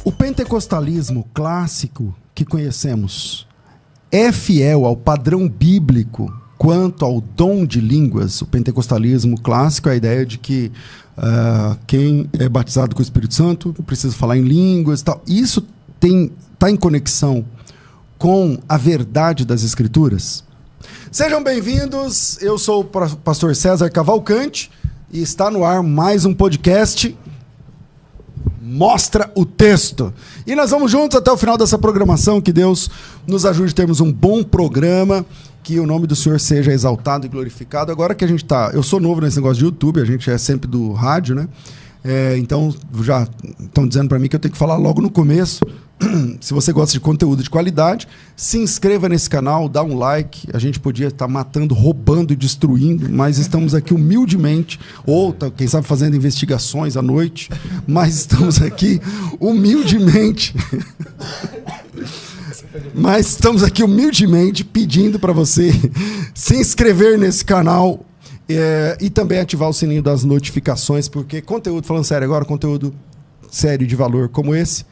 O pentecostalismo clássico que conhecemos é fiel ao padrão bíblico quanto ao dom de línguas? O pentecostalismo clássico é a ideia de que quem é batizado com o Espírito Santo precisa falar em línguas e tal. Isso está em conexão com a verdade das Escrituras? Sejam bem-vindos, eu sou o pastor César Cavalcante e está no ar mais um podcast Mostra o Texto. E nós vamos juntos até o final dessa programação, que Deus nos ajude a termos um bom programa, que o nome do Senhor seja exaltado e glorificado. Agora que a gente está... Eu sou novo nesse negócio de YouTube, a gente é sempre do rádio, né? Então, já estão dizendo para mim que eu tenho que falar logo no começo. Se você gosta de conteúdo de qualidade, se inscreva nesse canal, dá um like. A gente podia estar matando, roubando e destruindo, mas estamos aqui humildemente, ou quem sabe fazendo investigações à noite, mas estamos aqui humildemente. Mas estamos aqui humildemente pedindo para você se inscrever nesse canal e também ativar o sininho das notificações, porque conteúdo, falando sério agora, conteúdo sério de valor como esse,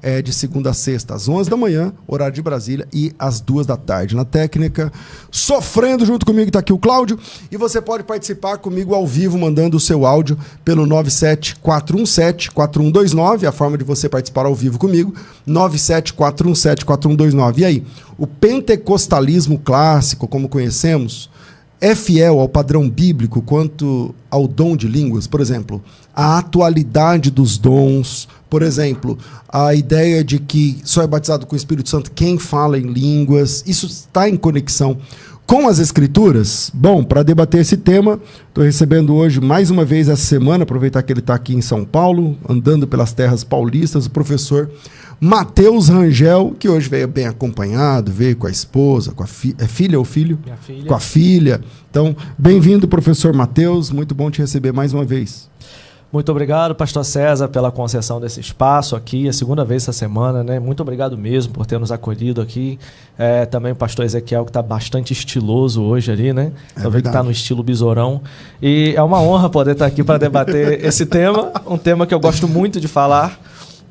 é de segunda a sexta, às 11 da manhã, horário de Brasília, e às 2 da tarde. Na técnica, sofrendo junto comigo, está aqui o Cláudio, e você pode participar comigo ao vivo, mandando o seu áudio pelo 97417-4129, a forma de você participar ao vivo comigo, 97417-4129. E aí, o pentecostalismo clássico, como conhecemos, é fiel ao padrão bíblico quanto ao dom de línguas? Por exemplo, a atualidade dos dons, por exemplo, a ideia de que só é batizado com o Espírito Santo quem fala em línguas, isso está em conexão com as Escrituras? Bom, para debater esse tema, estou recebendo hoje, mais uma vez essa semana, aproveitar que ele está aqui em São Paulo, andando pelas terras paulistas, o professor Matheus Rangel, que hoje veio bem acompanhado, veio com a esposa, com a filha ou filho? Minha filha. Com a filha. Então, bem-vindo, professor Matheus, muito bom te receber mais uma vez. Muito obrigado, pastor César, pela concessão desse espaço aqui, a segunda vez essa semana, né? Muito obrigado mesmo por ter nos acolhido aqui. Também o pastor Ezequiel, que está bastante estiloso hoje ali, né? Eu vi que está no estilo besourão. E é uma honra poder estar aqui para debater esse tema, um tema que eu gosto muito de falar.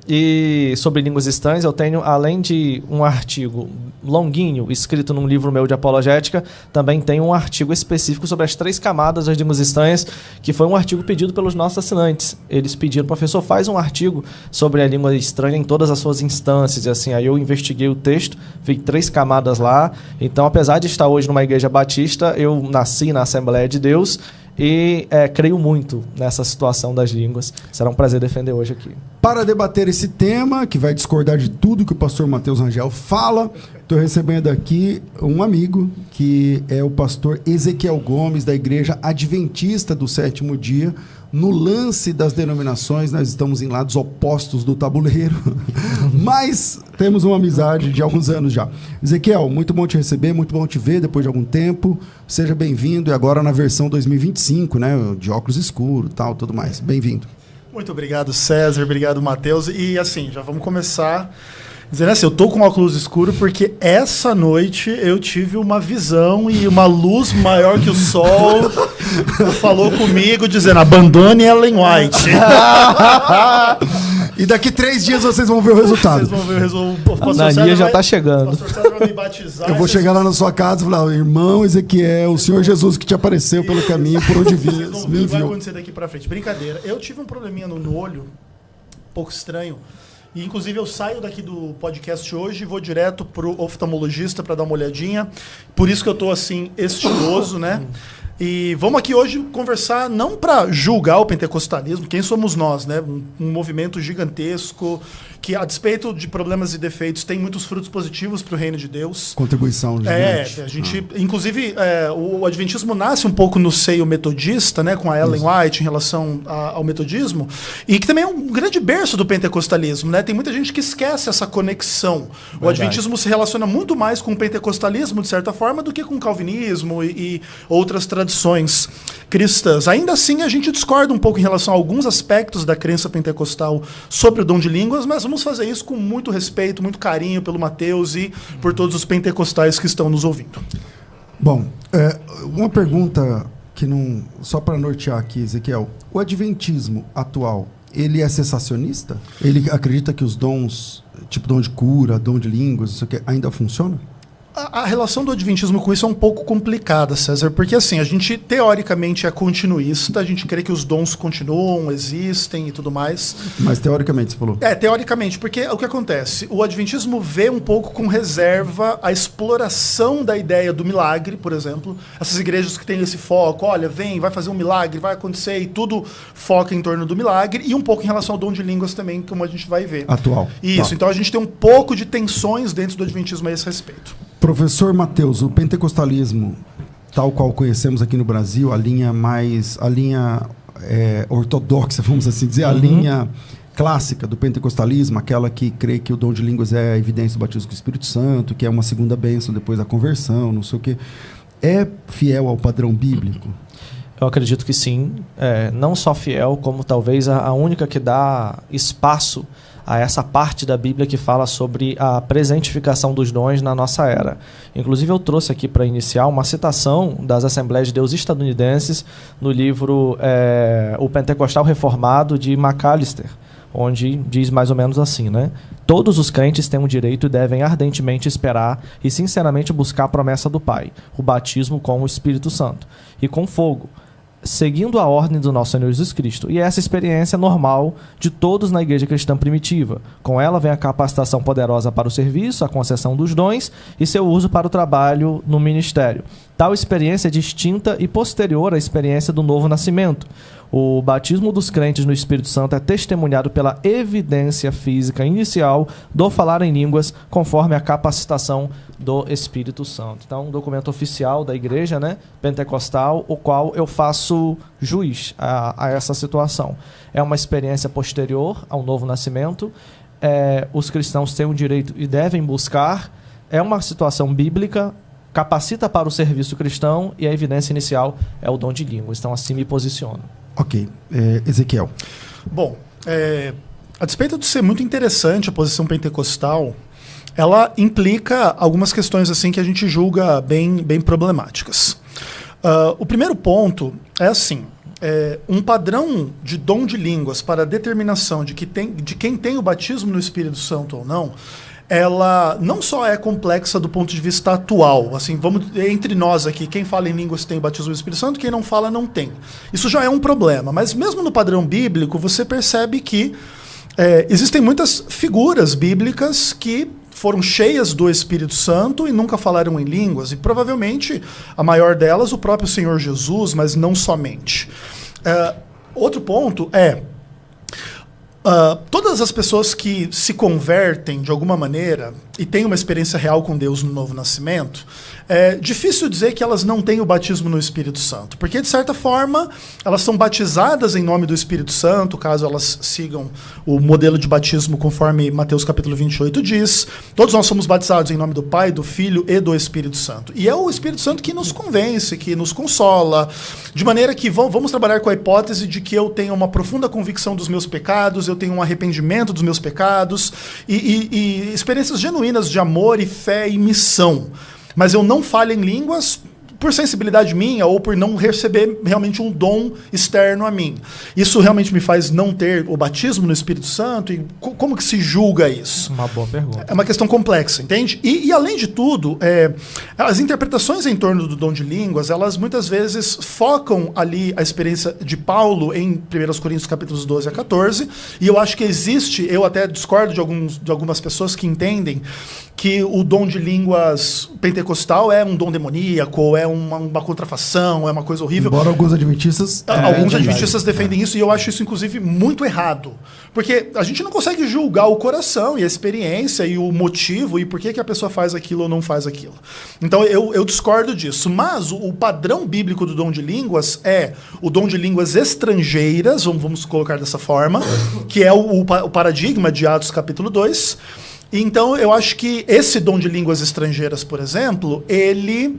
E sobre línguas estranhas, eu tenho, além de um artigo longuinho, escrito num livro meu de apologética, também tenho um artigo específico sobre as 3 camadas das línguas estranhas, que foi um artigo pedido pelos nossos assinantes. Eles pediram, professor, faz um artigo sobre a língua estranha em todas as suas instâncias. E assim, aí eu investiguei o texto, vi 3 camadas lá. Então, apesar de estar hoje numa igreja batista, eu nasci na Assembleia de Deus e creio muito nessa situação das línguas. Será um prazer defender hoje aqui. Para debater esse tema, que vai discordar de tudo que o pastor Matheus Rangel fala, estou recebendo aqui um amigo, que é o pastor Ezequiel Gomes, da Igreja Adventista do Sétimo Dia. No lance das denominações, nós estamos em lados opostos do tabuleiro, mas temos uma amizade de alguns anos já. Ezequiel, muito bom te receber, muito bom te ver depois de algum tempo. Seja bem-vindo, e agora na versão 2025, né, de óculos escuros e tal, tudo mais. Bem-vindo. Muito obrigado, César, obrigado, Matheus. E assim, já vamos começar dizendo assim, eu tô com óculos escuros porque essa noite eu tive uma visão e uma luz maior que o sol falou comigo dizendo, abandone Ellen White. E daqui 3 dias vocês vão ver o resultado. Vocês vão ver o resultado. A Nania já está chegando. O pastor César vai me batizar. Eu vou chegar lá na sua casa e falar, irmão Ezequiel, o Senhor Jesus que te apareceu pelo caminho por onde vinhas, Vocês vão me ver o que vai enviou. acontecer daqui pra frente. Brincadeira. Eu tive um probleminha no olho, um pouco estranho. E, inclusive, eu saio daqui do podcast hoje e vou direto pro oftalmologista para dar uma olhadinha. Por isso que eu tô, assim, estiloso, né? E vamos aqui hoje conversar, não para julgar o pentecostalismo, quem somos nós, né? Um movimento gigantesco que, a despeito de problemas e defeitos, tem muitos frutos positivos para o reino de Deus. Contribuição gigante. A gente, inclusive, o adventismo nasce um pouco no seio metodista, né, com a Ellen White em relação ao metodismo, e que também é um grande berço do pentecostalismo, né? Tem muita gente que esquece essa conexão. Verdade. O adventismo se relaciona muito mais com o pentecostalismo, de certa forma, do que com o calvinismo e outras tradições cristãs. Ainda assim, a gente discorda um pouco em relação a alguns aspectos da crença pentecostal sobre o dom de línguas, mas vamos fazer isso com muito respeito, muito carinho pelo Matheus e por todos os pentecostais que estão nos ouvindo. Bom, uma pergunta que não... Só para nortear aqui, Ezequiel. O adventismo atual, ele é cessacionista? Ele acredita que os dons, tipo dom de cura, dom de línguas, não sei o que, ainda funciona? A relação do adventismo com isso é um pouco complicada, César, porque assim, a gente teoricamente é continuista, a gente crê que os dons continuam, existem e tudo mais. Mas teoricamente, você falou? Teoricamente, porque o que acontece? O adventismo vê um pouco com reserva a exploração da ideia do milagre, por exemplo. Essas igrejas que têm esse foco, olha, vem, vai fazer um milagre, vai acontecer, e tudo foca em torno do milagre, e um pouco em relação ao dom de línguas também, como a gente vai ver. Atual. Isso, Tá. então a gente tem um pouco de tensões dentro do adventismo a esse respeito. Professor Matheus, o pentecostalismo, tal qual conhecemos aqui no Brasil, a linha ortodoxa, vamos assim dizer, a linha clássica do pentecostalismo, aquela que crê que o dom de línguas é a evidência do batismo com o Espírito Santo, que é uma segunda bênção depois da conversão, não sei o quê, é fiel ao padrão bíblico? Eu acredito que sim, não só fiel, como talvez a única que dá espaço a essa parte da Bíblia que fala sobre a presentificação dos dons na nossa era. Inclusive eu trouxe aqui para iniciar uma citação das Assembleias de Deus estadunidenses no livro O Pentecostal Reformado de McAllister, onde diz mais ou menos assim, né? Todos os crentes têm o direito e devem ardentemente esperar e sinceramente buscar a promessa do Pai, o batismo com o Espírito Santo e com fogo, seguindo a ordem do nosso Senhor Jesus Cristo. E essa experiência normal de todos na igreja cristã primitiva. Com ela vem a capacitação poderosa para o serviço, a concessão dos dons e seu uso para o trabalho no ministério. Tal experiência é distinta e posterior à experiência do novo nascimento. O batismo dos crentes no Espírito Santo é testemunhado pela evidência física inicial do falar em línguas, conforme a capacitação do Espírito Santo. Então, um documento oficial da igreja, né, pentecostal, o qual eu faço juiz a essa situação. É uma experiência posterior ao novo nascimento. Os cristãos têm o direito e devem buscar. É uma situação bíblica, capacita para o serviço cristão e a evidência inicial é o dom de línguas. Então, assim me posiciono. Ok. Ezequiel. Bom, a despeito de ser muito interessante a posição pentecostal, ela implica algumas questões assim que a gente julga bem problemáticas. O primeiro ponto é assim, um padrão de dom de línguas para a determinação de quem tem o batismo no Espírito Santo ou não, ela não só é complexa do ponto de vista atual, assim, vamos entre nós aqui, quem fala em línguas tem o batismo do Espírito Santo, quem não fala não tem. Isso já é um problema, mas mesmo no padrão bíblico, você percebe que existem muitas figuras bíblicas que foram cheias do Espírito Santo e nunca falaram em línguas, e provavelmente a maior delas o próprio Senhor Jesus, mas não somente. Outro ponto todas as pessoas que se convertem de alguma maneira e têm uma experiência real com Deus no novo nascimento, é difícil dizer que elas não têm o batismo no Espírito Santo, porque de certa forma elas são batizadas em nome do Espírito Santo, caso elas sigam o modelo de batismo conforme Mateus capítulo 28 diz. Todos nós somos batizados em nome do Pai, do Filho e do Espírito Santo. E é o Espírito Santo que nos convence, que nos consola, de maneira que vamos trabalhar com a hipótese de que eu tenho uma profunda convicção dos meus pecados, eu tenho um arrependimento dos meus pecados e experiências genuínas de amor e fé e missão. Mas eu não falo em línguas por sensibilidade minha ou por não receber realmente um dom externo a mim. Isso realmente me faz não ter o batismo no Espírito Santo? E como que se julga isso? Uma boa pergunta. É uma questão complexa, entende? E além de tudo, as interpretações em torno do dom de línguas, elas muitas vezes focam ali a experiência de Paulo em 1 Coríntios capítulos 12 a 14, e eu acho que existe, eu até discordo de algumas pessoas que entendem que o dom de línguas pentecostal é um dom demoníaco, ou é uma contrafação, é uma coisa horrível. Embora alguns adventistas... Alguns adventistas defendem isso, e eu acho isso, inclusive, muito errado. Porque a gente não consegue julgar o coração e a experiência e o motivo e por que a pessoa faz aquilo ou não faz aquilo. Então, eu discordo disso. Mas o padrão bíblico do dom de línguas é o dom de línguas estrangeiras, vamos colocar dessa forma, que é o paradigma de Atos capítulo 2. Então, eu acho que esse dom de línguas estrangeiras, por exemplo, ele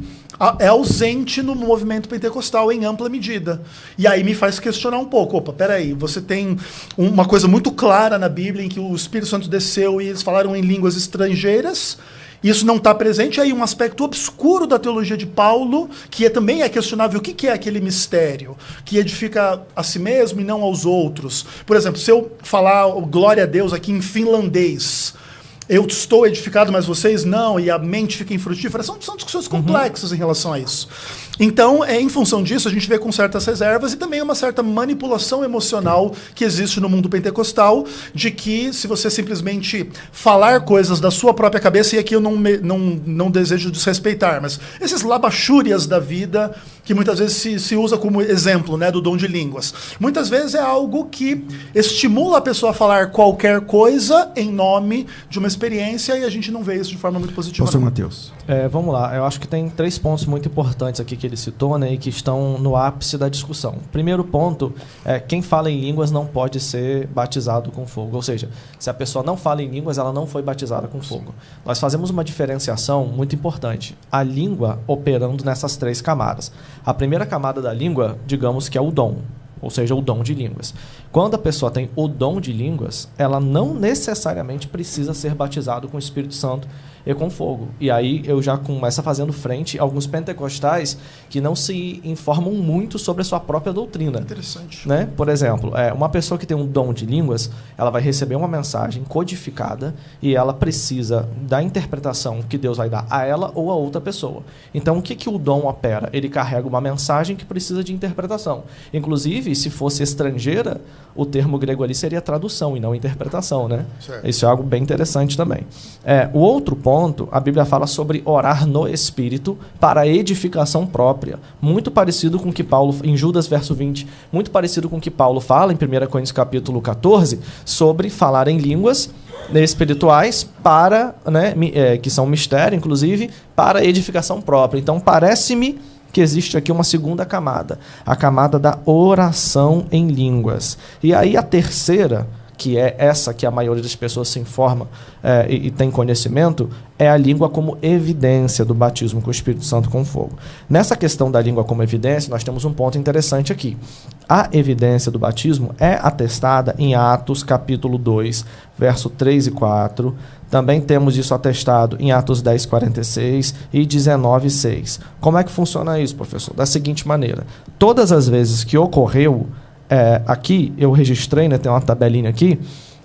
é ausente no movimento pentecostal em ampla medida. E aí me faz questionar um pouco. Opa, peraí, você tem uma coisa muito clara na Bíblia em que o Espírito Santo desceu e eles falaram em línguas estrangeiras, Isso não está presente, aí um aspecto obscuro da teologia de Paulo, que também é questionável. O que é aquele mistério que edifica a si mesmo e não aos outros? Por exemplo, se eu falar glória a Deus aqui em finlandês, eu estou edificado, mas vocês não, e a mente fica infrutífera. São discussões complexas em relação a isso. Então, em função disso, a gente vê com certas reservas e também uma certa manipulação emocional que existe no mundo pentecostal, de que se você simplesmente falar coisas da sua própria cabeça, e aqui eu não desejo desrespeitar, mas esses labachúrias da vida, que muitas vezes se usa como exemplo, né, do dom de línguas. Muitas vezes é algo que estimula a pessoa a falar qualquer coisa em nome de uma experiência, e a gente não vê isso de forma muito positiva. Pastor Matheus. Vamos lá, eu acho que tem 3 pontos muito importantes aqui que ele citou, né, e que estão no ápice da discussão. Primeiro ponto é quem fala em línguas não pode ser batizado com fogo. Ou seja, se a pessoa não fala em línguas, ela não foi batizada com fogo. Nós fazemos uma diferenciação muito importante. A língua operando nessas 3 camadas. A primeira camada da língua, digamos que é o dom, ou seja, o dom de línguas. Quando a pessoa tem o dom de línguas, ela não necessariamente precisa ser batizada com o Espírito Santo e com fogo. E aí eu já começo fazendo frente a alguns pentecostais que não se informam muito sobre a sua própria doutrina. Interessante. Né? Por exemplo, uma pessoa que tem um dom de línguas, ela vai receber uma mensagem codificada e ela precisa da interpretação que Deus vai dar a ela ou a outra pessoa. Então, o que o dom opera? Ele carrega uma mensagem que precisa de interpretação. Inclusive, se fosse estrangeira, o termo grego ali seria tradução e não interpretação, né? Certo. Isso é algo bem interessante também. O outro ponto, a Bíblia fala sobre orar no Espírito para a edificação própria. Muito parecido com o que Paulo, em Judas verso 20, muito parecido com o que Paulo fala em 1 Coríntios capítulo 14, sobre falar em línguas espirituais para, né, que são mistério, inclusive, para a edificação própria. Então, parece-me que existe aqui uma segunda camada, a camada da oração em línguas. E aí a terceira, que é essa que a maioria das pessoas se informa e tem conhecimento, é a língua como evidência do batismo com o Espírito Santo com fogo. Nessa questão da língua como evidência, nós temos um ponto interessante aqui. A evidência do batismo é atestada em Atos capítulo 2, verso 3 e 4. Também temos isso atestado em Atos 10, 46 e 19, 6. Como é que funciona isso, professor? Da seguinte maneira. Todas as vezes que ocorreu, aqui eu registrei, né, tem uma tabelinha aqui,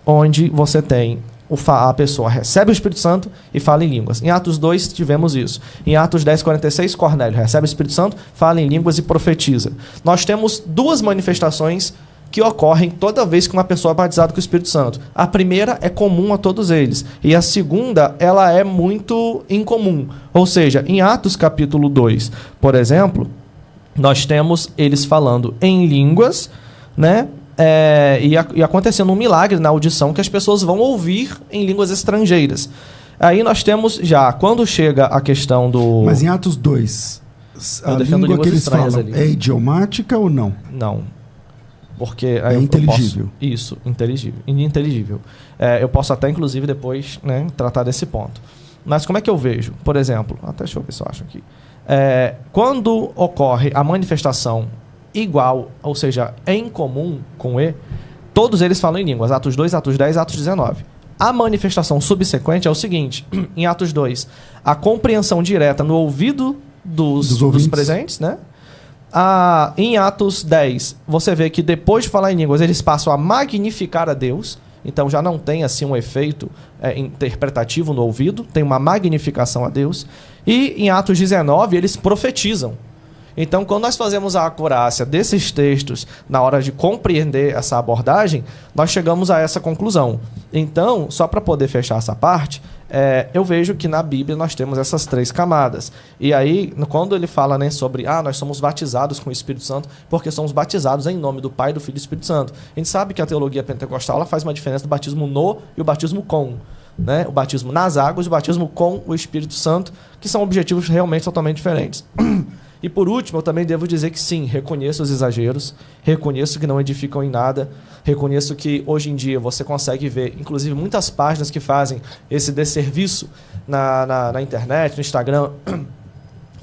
onde você tem a pessoa recebe o Espírito Santo e fala em línguas. Em Atos 2 tivemos isso. Em Atos 10, 46, Cornélio recebe o Espírito Santo, fala em línguas e profetiza. Nós temos 2 manifestações que ocorrem toda vez que uma pessoa é batizada com o Espírito Santo. A primeira é comum a todos eles. E a segunda, ela é muito incomum. Ou seja, em Atos capítulo 2, por exemplo, nós temos eles falando em línguas, né? E acontecendo um milagre na audição que as pessoas vão ouvir em línguas estrangeiras. Aí nós temos já, quando chega a questão do... Mas em Atos 2, a língua que eles falam ali é idiomática ou não? Não. Porque é inteligível. Isso, inteligível. Eu posso até, inclusive, depois, né, tratar desse ponto. Mas como é que eu vejo? Por exemplo, deixa eu ver se eu acho aqui. Quando ocorre a manifestação igual, ou seja, em comum com E, todos eles falam em línguas. Atos 2, Atos 10, Atos 19. A manifestação subsequente é o seguinte. Em Atos 2, a compreensão direta no ouvido dos presentes, né? Em Atos 10, você vê que depois de falar em línguas, eles passam a magnificar a Deus. Então já não tem assim um efeito interpretativo no ouvido, tem uma magnificação a Deus. E em Atos 19, eles profetizam. Então, quando nós fazemos a acurácia desses textos na hora de compreender essa abordagem, nós chegamos a essa conclusão. Então, só para poder fechar essa parte, eu vejo que na Bíblia nós temos essas 3 camadas. E aí, quando ele fala, né, sobre nós somos batizados com o Espírito Santo, porque somos batizados em nome do Pai, do Filho e do Espírito Santo. A gente sabe que a teologia pentecostal ela faz uma diferença do batismo no e o batismo com. Né? O batismo nas águas e o batismo com o Espírito Santo, que são objetivos realmente totalmente diferentes. E por último, eu também devo dizer que sim, reconheço os exageros, reconheço que não edificam em nada, reconheço que hoje em dia você consegue ver, inclusive muitas páginas que fazem esse desserviço na internet, no Instagram,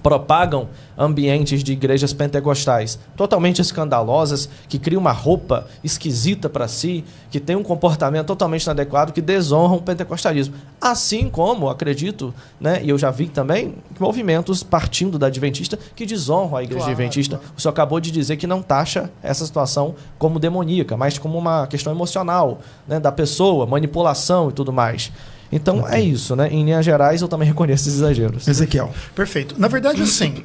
propagam ambientes de igrejas pentecostais totalmente escandalosas, que criam uma roupa esquisita para si, que tem um comportamento totalmente inadequado, que desonram o pentecostalismo. Assim como, acredito, né, e eu já vi também, movimentos partindo da Adventista que desonram a igreja adventista. Claro. O senhor acabou de dizer que não taxa essa situação como demoníaca, mas como uma questão emocional, né, da pessoa, manipulação e tudo mais. Então é isso, né? Em linhas gerais eu também reconheço esses exageros. Ezequiel. Perfeito. Na verdade, assim,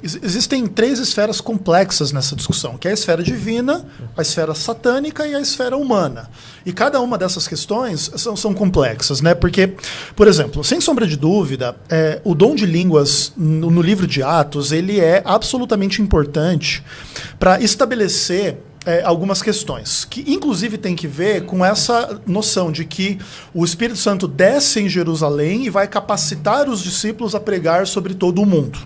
existem 3 esferas complexas nessa discussão, que é a esfera divina, a esfera satânica e a esfera humana. E cada uma dessas questões são complexas, né? Porque, por exemplo, sem sombra de dúvida, o dom de línguas no livro de Atos, ele é absolutamente importante para estabelecer algumas questões, que inclusive tem que ver com essa noção de que o Espírito Santo desce em Jerusalém e vai capacitar os discípulos a pregar sobre todo o mundo.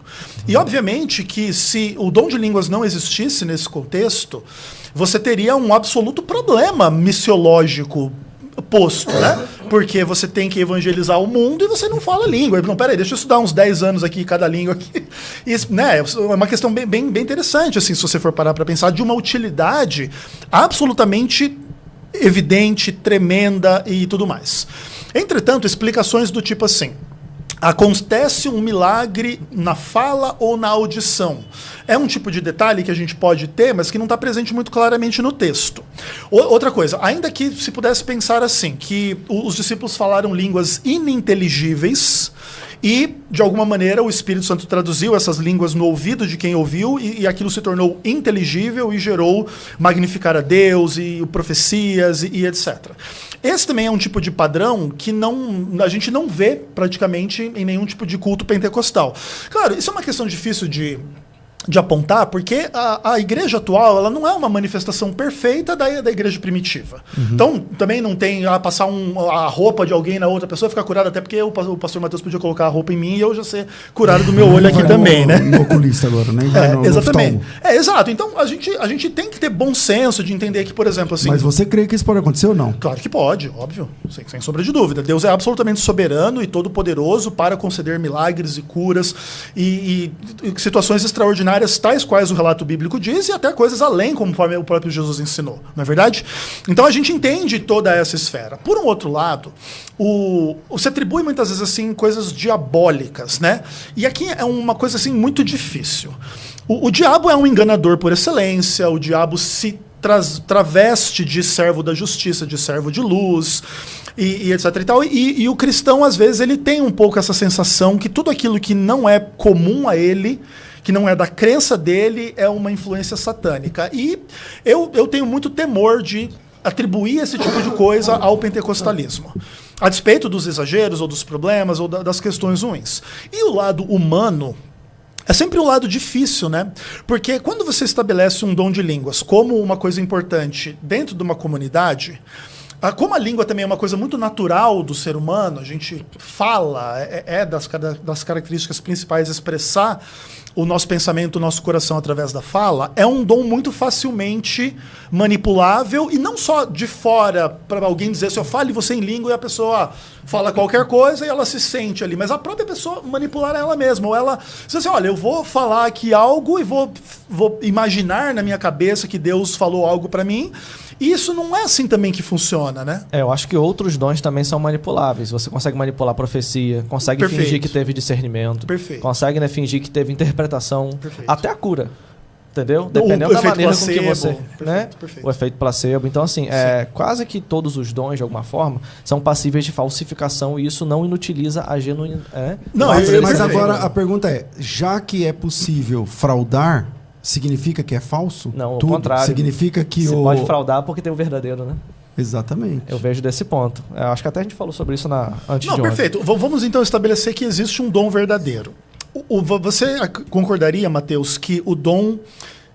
E obviamente que se o dom de línguas não existisse nesse contexto, você teria um absoluto problema missiológico posto, né? Porque você tem que evangelizar o mundo e você não fala língua. Não, peraí, deixa eu estudar uns 10 anos aqui, cada língua aqui. Isso, né, é uma questão bem interessante, assim, se você for parar para pensar, de uma utilidade absolutamente evidente, tremenda e tudo mais. Entretanto, explicações do tipo assim: acontece um milagre na fala ou na audição. É um tipo de detalhe que a gente pode ter, mas que não está presente muito claramente no texto. Outra coisa, ainda que se pudesse pensar assim, que os discípulos falaram línguas ininteligíveis e, de alguma maneira, o Espírito Santo traduziu essas línguas no ouvido de quem ouviu e aquilo se tornou inteligível e gerou magnificar a Deus e profecias e etc. Esse também é um tipo de padrão que a gente não vê praticamente em nenhum tipo de culto pentecostal. Claro, isso é uma questão difícil de apontar, porque a igreja atual ela não é uma manifestação perfeita da igreja primitiva. Uhum. Então, também não tem passar a roupa de alguém na outra pessoa, ficar curada, até porque o pastor Matheus podia colocar a roupa em mim e eu já ser curado do meu olho aqui também, né? No oculista agora, né? Exatamente. Exato. Então, a gente tem que ter bom senso de entender que, por exemplo, assim... Mas você crê que isso pode acontecer ou não? Claro que pode, óbvio, sem sombra de dúvida. Deus é absolutamente soberano e todo-poderoso para conceder milagres e curas e situações extraordinárias, tais quais o relato bíblico diz, e até coisas além, conforme o próprio Jesus ensinou, não é verdade? Então a gente entende toda essa esfera. Por um outro lado, se atribui muitas vezes assim coisas diabólicas, né? E aqui é uma coisa assim muito difícil. O diabo é um enganador por excelência, o diabo se traveste de servo da justiça, de servo de luz, e etc. E tal. E o cristão, às vezes, ele tem um pouco essa sensação que tudo aquilo que não é comum a ele, que não é da crença dele, é uma influência satânica. E eu tenho muito temor de atribuir esse tipo de coisa ao pentecostalismo, a despeito dos exageros, ou dos problemas, ou das questões ruins. E o lado humano é sempre um lado difícil, né? Porque quando você estabelece um dom de línguas como uma coisa importante dentro de uma comunidade, como a língua também é uma coisa muito natural do ser humano, a gente fala, das características principais expressar o nosso pensamento, o nosso coração através da fala, é um dom muito facilmente manipulável, e não só de fora, para alguém dizer assim, fale você em língua, e a pessoa fala qualquer coisa e ela se sente ali, mas a própria pessoa manipular ela mesma, ou ela diz assim, olha, eu vou falar aqui algo e vou imaginar na minha cabeça que Deus falou algo para mim. E isso não é assim também que funciona, né? Eu acho que outros dons também são manipuláveis. Você consegue manipular a profecia, consegue Perfeito. Fingir que teve discernimento, Perfeito. Consegue, né, fingir que teve interpretação, Perfeito. Até a cura. Entendeu? Dependendo da maneira placebo, com que você... Perfeito. O efeito placebo. Então, assim, quase que todos os dons, de alguma forma, são passíveis de falsificação, e isso não inutiliza a genuína... Mas agora a pergunta é, já que é possível fraudar, significa que é falso? Não, ao contrário. Significa que você pode fraudar porque tem o verdadeiro, né? Exatamente. Eu vejo desse ponto. Eu acho que até a gente falou sobre isso antes de ontem. Perfeito. Vamos então estabelecer que existe um dom verdadeiro. Você concordaria, Matheus, que o dom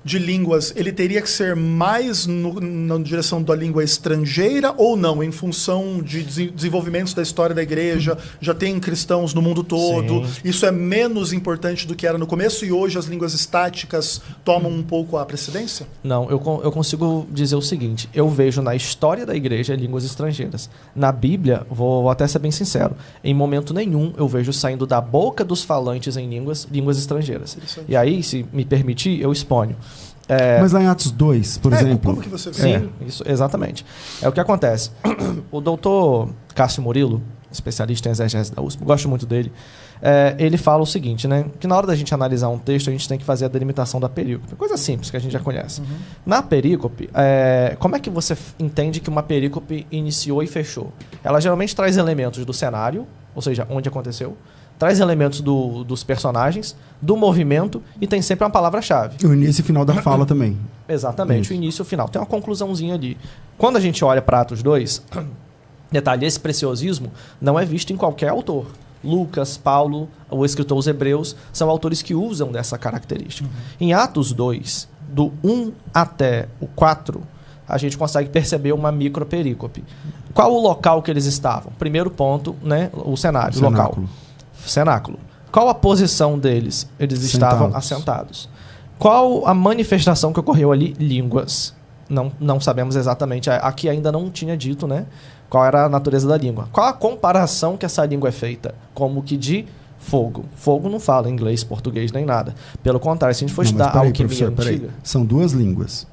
de línguas, ele teria que ser mais na direção da língua estrangeira ou não? Em função de desenvolvimentos da história da igreja, já tem cristãos no mundo todo, Sim. isso é menos importante do que era no começo e hoje as línguas estáticas tomam um pouco a precedência? Não, eu consigo dizer o seguinte, eu vejo na história da igreja línguas estrangeiras. Na Bíblia, vou até ser bem sincero, em momento nenhum eu vejo saindo da boca dos falantes em línguas estrangeiras. E aí, se me permitir, eu exponho. Mas lá em Atos 2, por exemplo... Como que você vê? Sim, isso, exatamente. É o que acontece. O doutor Cássio Murilo, especialista em exegese da USP, gosto muito dele, ele fala o seguinte, né? Que na hora da gente analisar um texto, a gente tem que fazer a delimitação da perícope. Coisa simples, que a gente já conhece. Na perícope, como é que você entende que uma perícope iniciou e fechou? Ela geralmente traz elementos do cenário, ou seja, onde aconteceu, traz elementos dos personagens, do movimento e tem sempre uma palavra-chave. O início e final da fala também. Exatamente, Isso. o início e o final. Tem uma conclusãozinha ali. Quando a gente olha para Atos 2, detalhe, esse preciosismo não é visto em qualquer autor. Lucas, Paulo, o escritor os Hebreus, são autores que usam dessa característica. Em Atos 2, do 1 até o 4, a gente consegue perceber uma microperícope. Qual o local que eles estavam? Primeiro ponto, né, o cenário, o local. Cenáculo. Qual a posição deles? Eles estavam assentados. Qual a manifestação que ocorreu ali? Línguas. Não sabemos exatamente. Aqui ainda não tinha dito, né? Qual era a natureza da língua. Qual a comparação que essa língua é feita? Como que de fogo. Fogo não fala inglês, português, nem nada. Pelo contrário, se a gente for estudar a alquimia antiga... São duas línguas.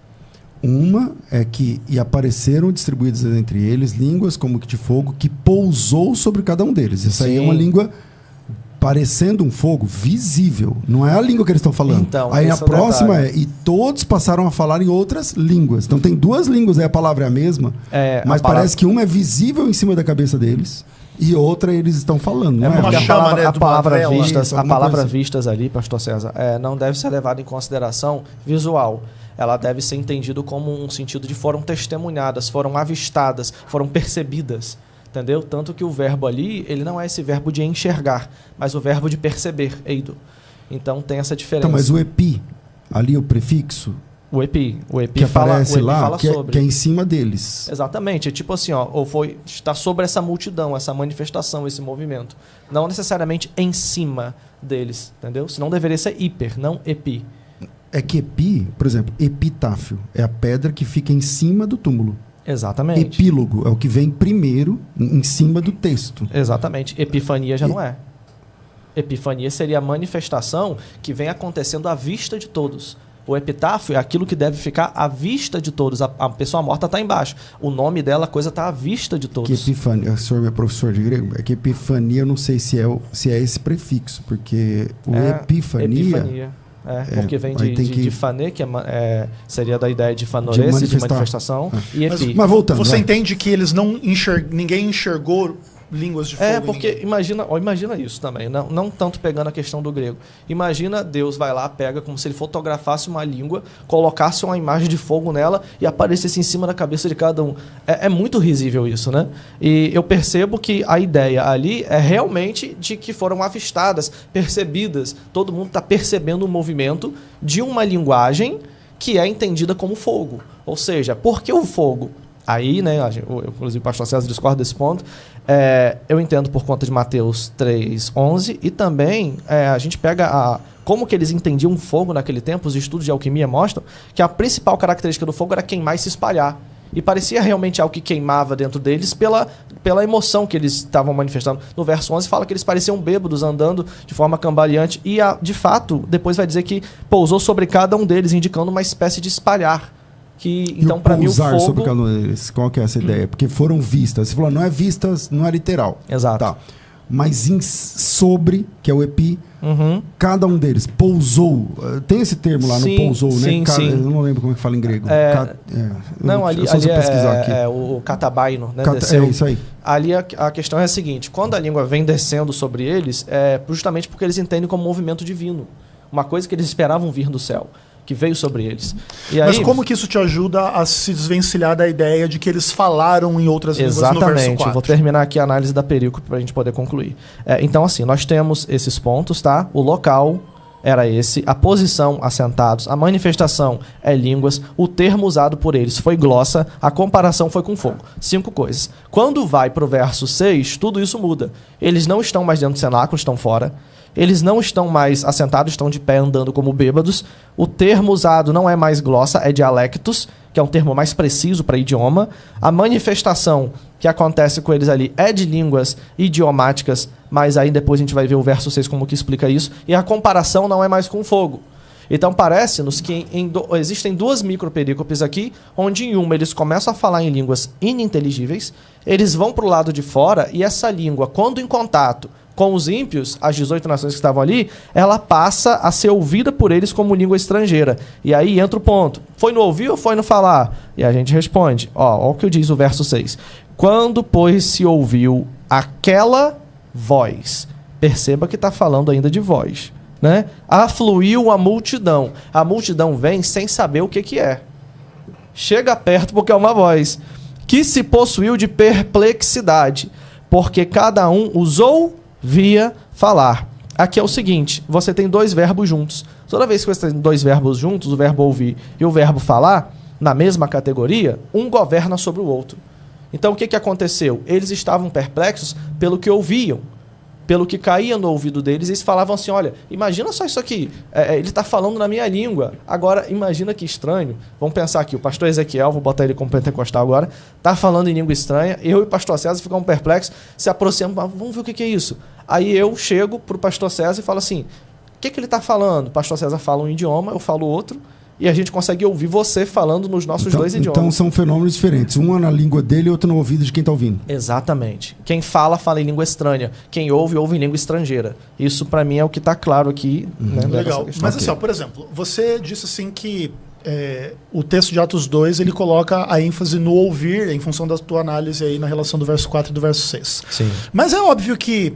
Uma é que e apareceram distribuídas entre eles línguas como que de fogo que pousou sobre cada um deles. Essa aí é uma língua... parecendo um fogo visível. Não é a língua que eles estão falando. Então, aí a próxima e todos passaram a falar em outras línguas. Então tem duas línguas, aí a palavra é a mesma, mas parece que uma é visível em cima da cabeça deles e outra eles estão falando. Não porque a palavra assim. vistas ali, pastor César, não deve ser levada em consideração visual. Ela deve ser entendida como um sentido de foram testemunhadas, foram avistadas, foram percebidas. Entendeu? Tanto que o verbo ali, ele não é esse verbo de enxergar, mas o verbo de perceber, eido. Então tem essa diferença. Então, mas o epi, ali o prefixo... O epi que fala, aparece lá, fala sobre. Que é em cima deles. Exatamente. É tipo assim, está sobre essa multidão, essa manifestação, esse movimento. Não necessariamente em cima deles, entendeu? Senão deveria ser hiper, não epi. É que epi, por exemplo, epitáfio, é a pedra que fica em cima do túmulo. Exatamente. Epílogo é o que vem primeiro em cima do texto. Exatamente. Epifania já não é. Epifania seria a manifestação que vem acontecendo à vista de todos. O epitáfio é aquilo que deve ficar à vista de todos. A pessoa morta está embaixo. O nome dela, a coisa está à vista de todos. Que epifania, o senhor é professor de grego? É que epifania, eu não sei se é esse prefixo, porque o epifania... porque vem de fané, que seria da ideia de fanorese, de manifestação, e epi. Mas voltando. Você entende que eles ninguém enxergou línguas de fogo? Porque imagina isso também, não tanto pegando a questão do grego. Imagina Deus vai lá, pega como se ele fotografasse uma língua, colocasse uma imagem de fogo nela e aparecesse em cima da cabeça de cada um. É muito risível isso, né? E eu percebo que a ideia ali é realmente de que foram avistadas, percebidas. Todo mundo está percebendo o movimento de uma linguagem que é entendida como fogo. Ou seja, por que o fogo? Aí, né, inclusive o pastor César discorda desse ponto, eu entendo por conta de Mateus 3:11 e também a gente pega como que eles entendiam fogo naquele tempo, os estudos de alquimia mostram que a principal característica do fogo era queimar e se espalhar. E parecia realmente algo que queimava dentro deles pela emoção que eles estavam manifestando. No verso 11 fala que eles pareciam bêbados, andando de forma cambaleante e, de fato, depois vai dizer que pousou sobre cada um deles, indicando uma espécie de espalhar. Então, para mim, o fogo... sobre cada um deles, qual que é essa ideia? Porque foram vistas. Você falou, não é vistas, não é literal. Exato. Tá. Mas sobre, que é o epi, cada um deles pousou. Tem esse termo lá no pousou, né? Sim. Eu não lembro como é que fala em grego. Ali é o catabaino, né? É isso aí. Ali a questão é a seguinte: quando a língua vem descendo sobre eles, é justamente porque eles entendem como movimento divino. Uma coisa que eles esperavam vir do céu, que veio sobre eles. Mas como que isso te ajuda a se desvencilhar da ideia de que eles falaram em outras línguas no verso 4? Exatamente. Vou terminar aqui a análise da perícope para a gente poder concluir. Então, assim, nós temos esses pontos, tá? O local, era esse, a posição, assentados, a manifestação é línguas, o termo usado por eles foi glossa, a comparação foi com fogo. 5 coisas. Quando vai para o verso 6, tudo isso muda. Eles não estão mais dentro do cenáculo, estão fora. Eles não estão mais assentados, estão de pé andando como bêbados. O termo usado não é mais glossa, é dialectos, que é um termo mais preciso para idioma. A manifestação que acontece com eles ali é de línguas idiomáticas, mas aí depois a gente vai ver o verso 6 como que explica isso. E a comparação não é mais com fogo. Então parece-nos que existem 2 microperícopes aqui, onde em uma eles começam a falar em línguas ininteligíveis, eles vão para o lado de fora e essa língua, quando em contato com os ímpios, as 18 nações que estavam ali, ela passa a ser ouvida por eles como língua estrangeira. E aí entra o ponto. Foi no ouvir ou foi no falar? E a gente responde. Ó o que diz o verso 6. Quando, pois, se ouviu aquela voz. Perceba que está falando ainda de voz. Né? Afluiu a multidão. A multidão vem sem saber o que é. Chega perto porque é uma voz. Que se possuiu de perplexidade. Porque cada um usou via falar. Aqui é o seguinte, você tem 2 verbos juntos. Toda vez que você tem 2 verbos juntos, o verbo ouvir e o verbo falar, na mesma categoria, um governa sobre o outro. Então o que aconteceu? Eles estavam perplexos pelo que ouviam, pelo que caía no ouvido deles, e eles falavam assim, olha, imagina só isso aqui, ele está falando na minha língua. Agora, imagina que estranho. Vamos pensar aqui, o pastor Ezequiel, vou botar ele como pentecostal agora, está falando em língua estranha, eu e o pastor César ficamos perplexos, se aproximamos, vamos ver o que é isso. Aí eu chego para o pastor César e falo assim, o que ele está falando? O pastor César fala um idioma, eu falo outro, e a gente consegue ouvir você falando nos nossos 2 idiomas. Então são fenômenos diferentes. Um é na língua dele e outro no ouvido de quem está ouvindo. Exatamente. Quem fala, fala em língua estranha. Quem ouve, ouve em língua estrangeira. Isso, para mim, é o que está claro aqui. Né, legal. Mas assim, ó, por exemplo, você disse assim que o texto de Atos 2, ele coloca a ênfase no ouvir, em função da tua análise aí na relação do verso 4 e do verso 6. Sim. Mas é óbvio que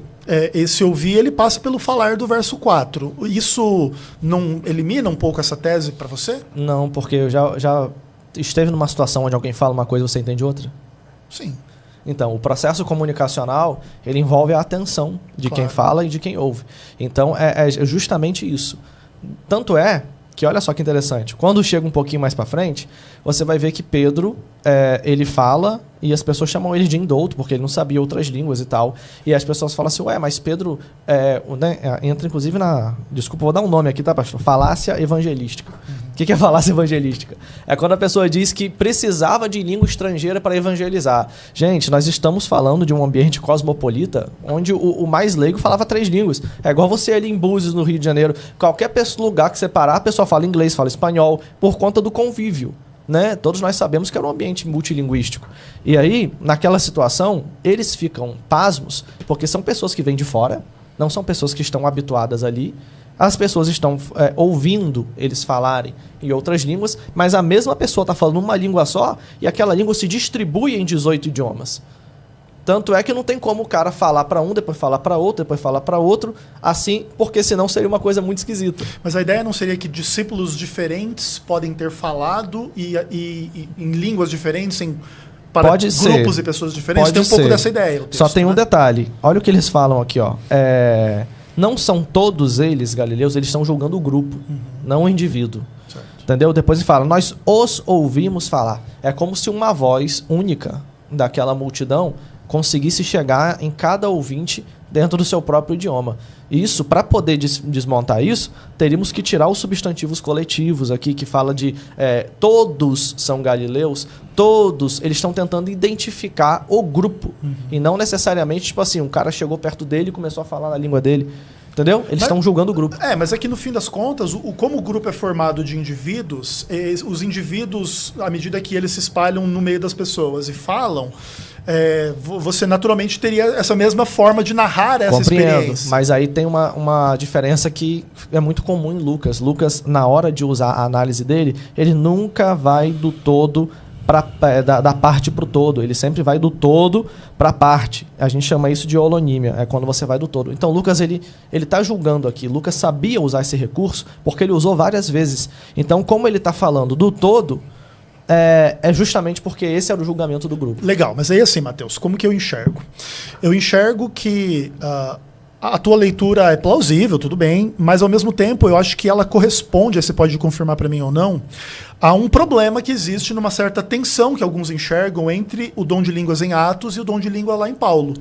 esse ouvir, ele passa pelo falar do verso 4. Isso não elimina um pouco essa tese para você? Não, porque eu já esteve numa situação onde alguém fala uma coisa e você entende outra? Sim. Então, o processo comunicacional, ele envolve a atenção de quem fala e de quem ouve. Então, é justamente isso. Tanto é que, olha só que interessante, quando chega um pouquinho mais para frente, você vai ver que Pedro, ele fala e as pessoas chamam ele de indouto, porque ele não sabia outras línguas e tal. E as pessoas falam assim, mas Pedro entra inclusive na... Desculpa, vou dar um nome aqui, tá, pastor? Falácia evangelística. O que é falácia evangelística? É quando a pessoa diz que precisava de língua estrangeira para evangelizar. Gente, nós estamos falando de um ambiente cosmopolita, onde o mais leigo falava 3 línguas. É igual você ali em Búzios, no Rio de Janeiro. Qualquer lugar que você parar, a pessoa fala inglês, fala espanhol, por conta do convívio. Né? Todos nós sabemos que era um ambiente multilinguístico. E aí, naquela situação, eles ficam pasmos, porque são pessoas que vêm de fora, não são pessoas que estão habituadas ali. As pessoas estão ouvindo eles falarem em outras línguas, mas a mesma pessoa está falando uma língua só e aquela língua se distribui em 18 idiomas. Tanto é que não tem como o cara falar para um, depois falar para outro, depois falar para outro, assim, porque senão seria uma coisa muito esquisita. Mas a ideia não seria que discípulos diferentes podem ter falado e em línguas diferentes, para pode grupos ser. E pessoas diferentes? Pode tem um pouco ser. dessa ideia. Só tem um detalhe. Olha o que eles falam aqui, ó. Não são todos eles, galileus, eles estão julgando o grupo, não o indivíduo. Certo. Entendeu? Depois ele fala, nós os ouvimos falar. É como se uma voz única daquela multidão conseguisse chegar em cada ouvinte dentro do seu próprio idioma. Isso, para poder desmontar isso, teríamos que tirar os substantivos coletivos aqui, que fala de todos são galileus, todos, eles estão tentando identificar o grupo, e não necessariamente, tipo assim, um cara chegou perto dele e começou a falar na língua dele. Entendeu? Eles estão julgando o grupo. Mas é que no fim das contas, como o grupo é formado de indivíduos, os indivíduos, à medida que eles se espalham no meio das pessoas e falam, você naturalmente teria essa mesma forma de narrar essa experiência. Mas aí tem uma diferença que é muito comum em Lucas. Lucas, na hora de usar a análise dele, ele nunca vai do todo da parte para o todo. Ele sempre vai do todo para a parte. A gente chama isso de holonímia, é quando você vai do todo. Então Lucas, ele está julgando aqui. Lucas sabia usar esse recurso porque ele usou várias vezes. Então, como ele está falando do todo, é justamente porque esse era o julgamento do grupo. Legal, mas aí assim, Mateus, como que eu enxergo? Eu enxergo que A tua leitura é plausível, tudo bem, mas ao mesmo tempo eu acho que ela corresponde, aí você pode confirmar para mim ou não, a um problema que existe numa certa tensão que alguns enxergam entre o dom de línguas em Atos e o dom de língua lá em Paulo.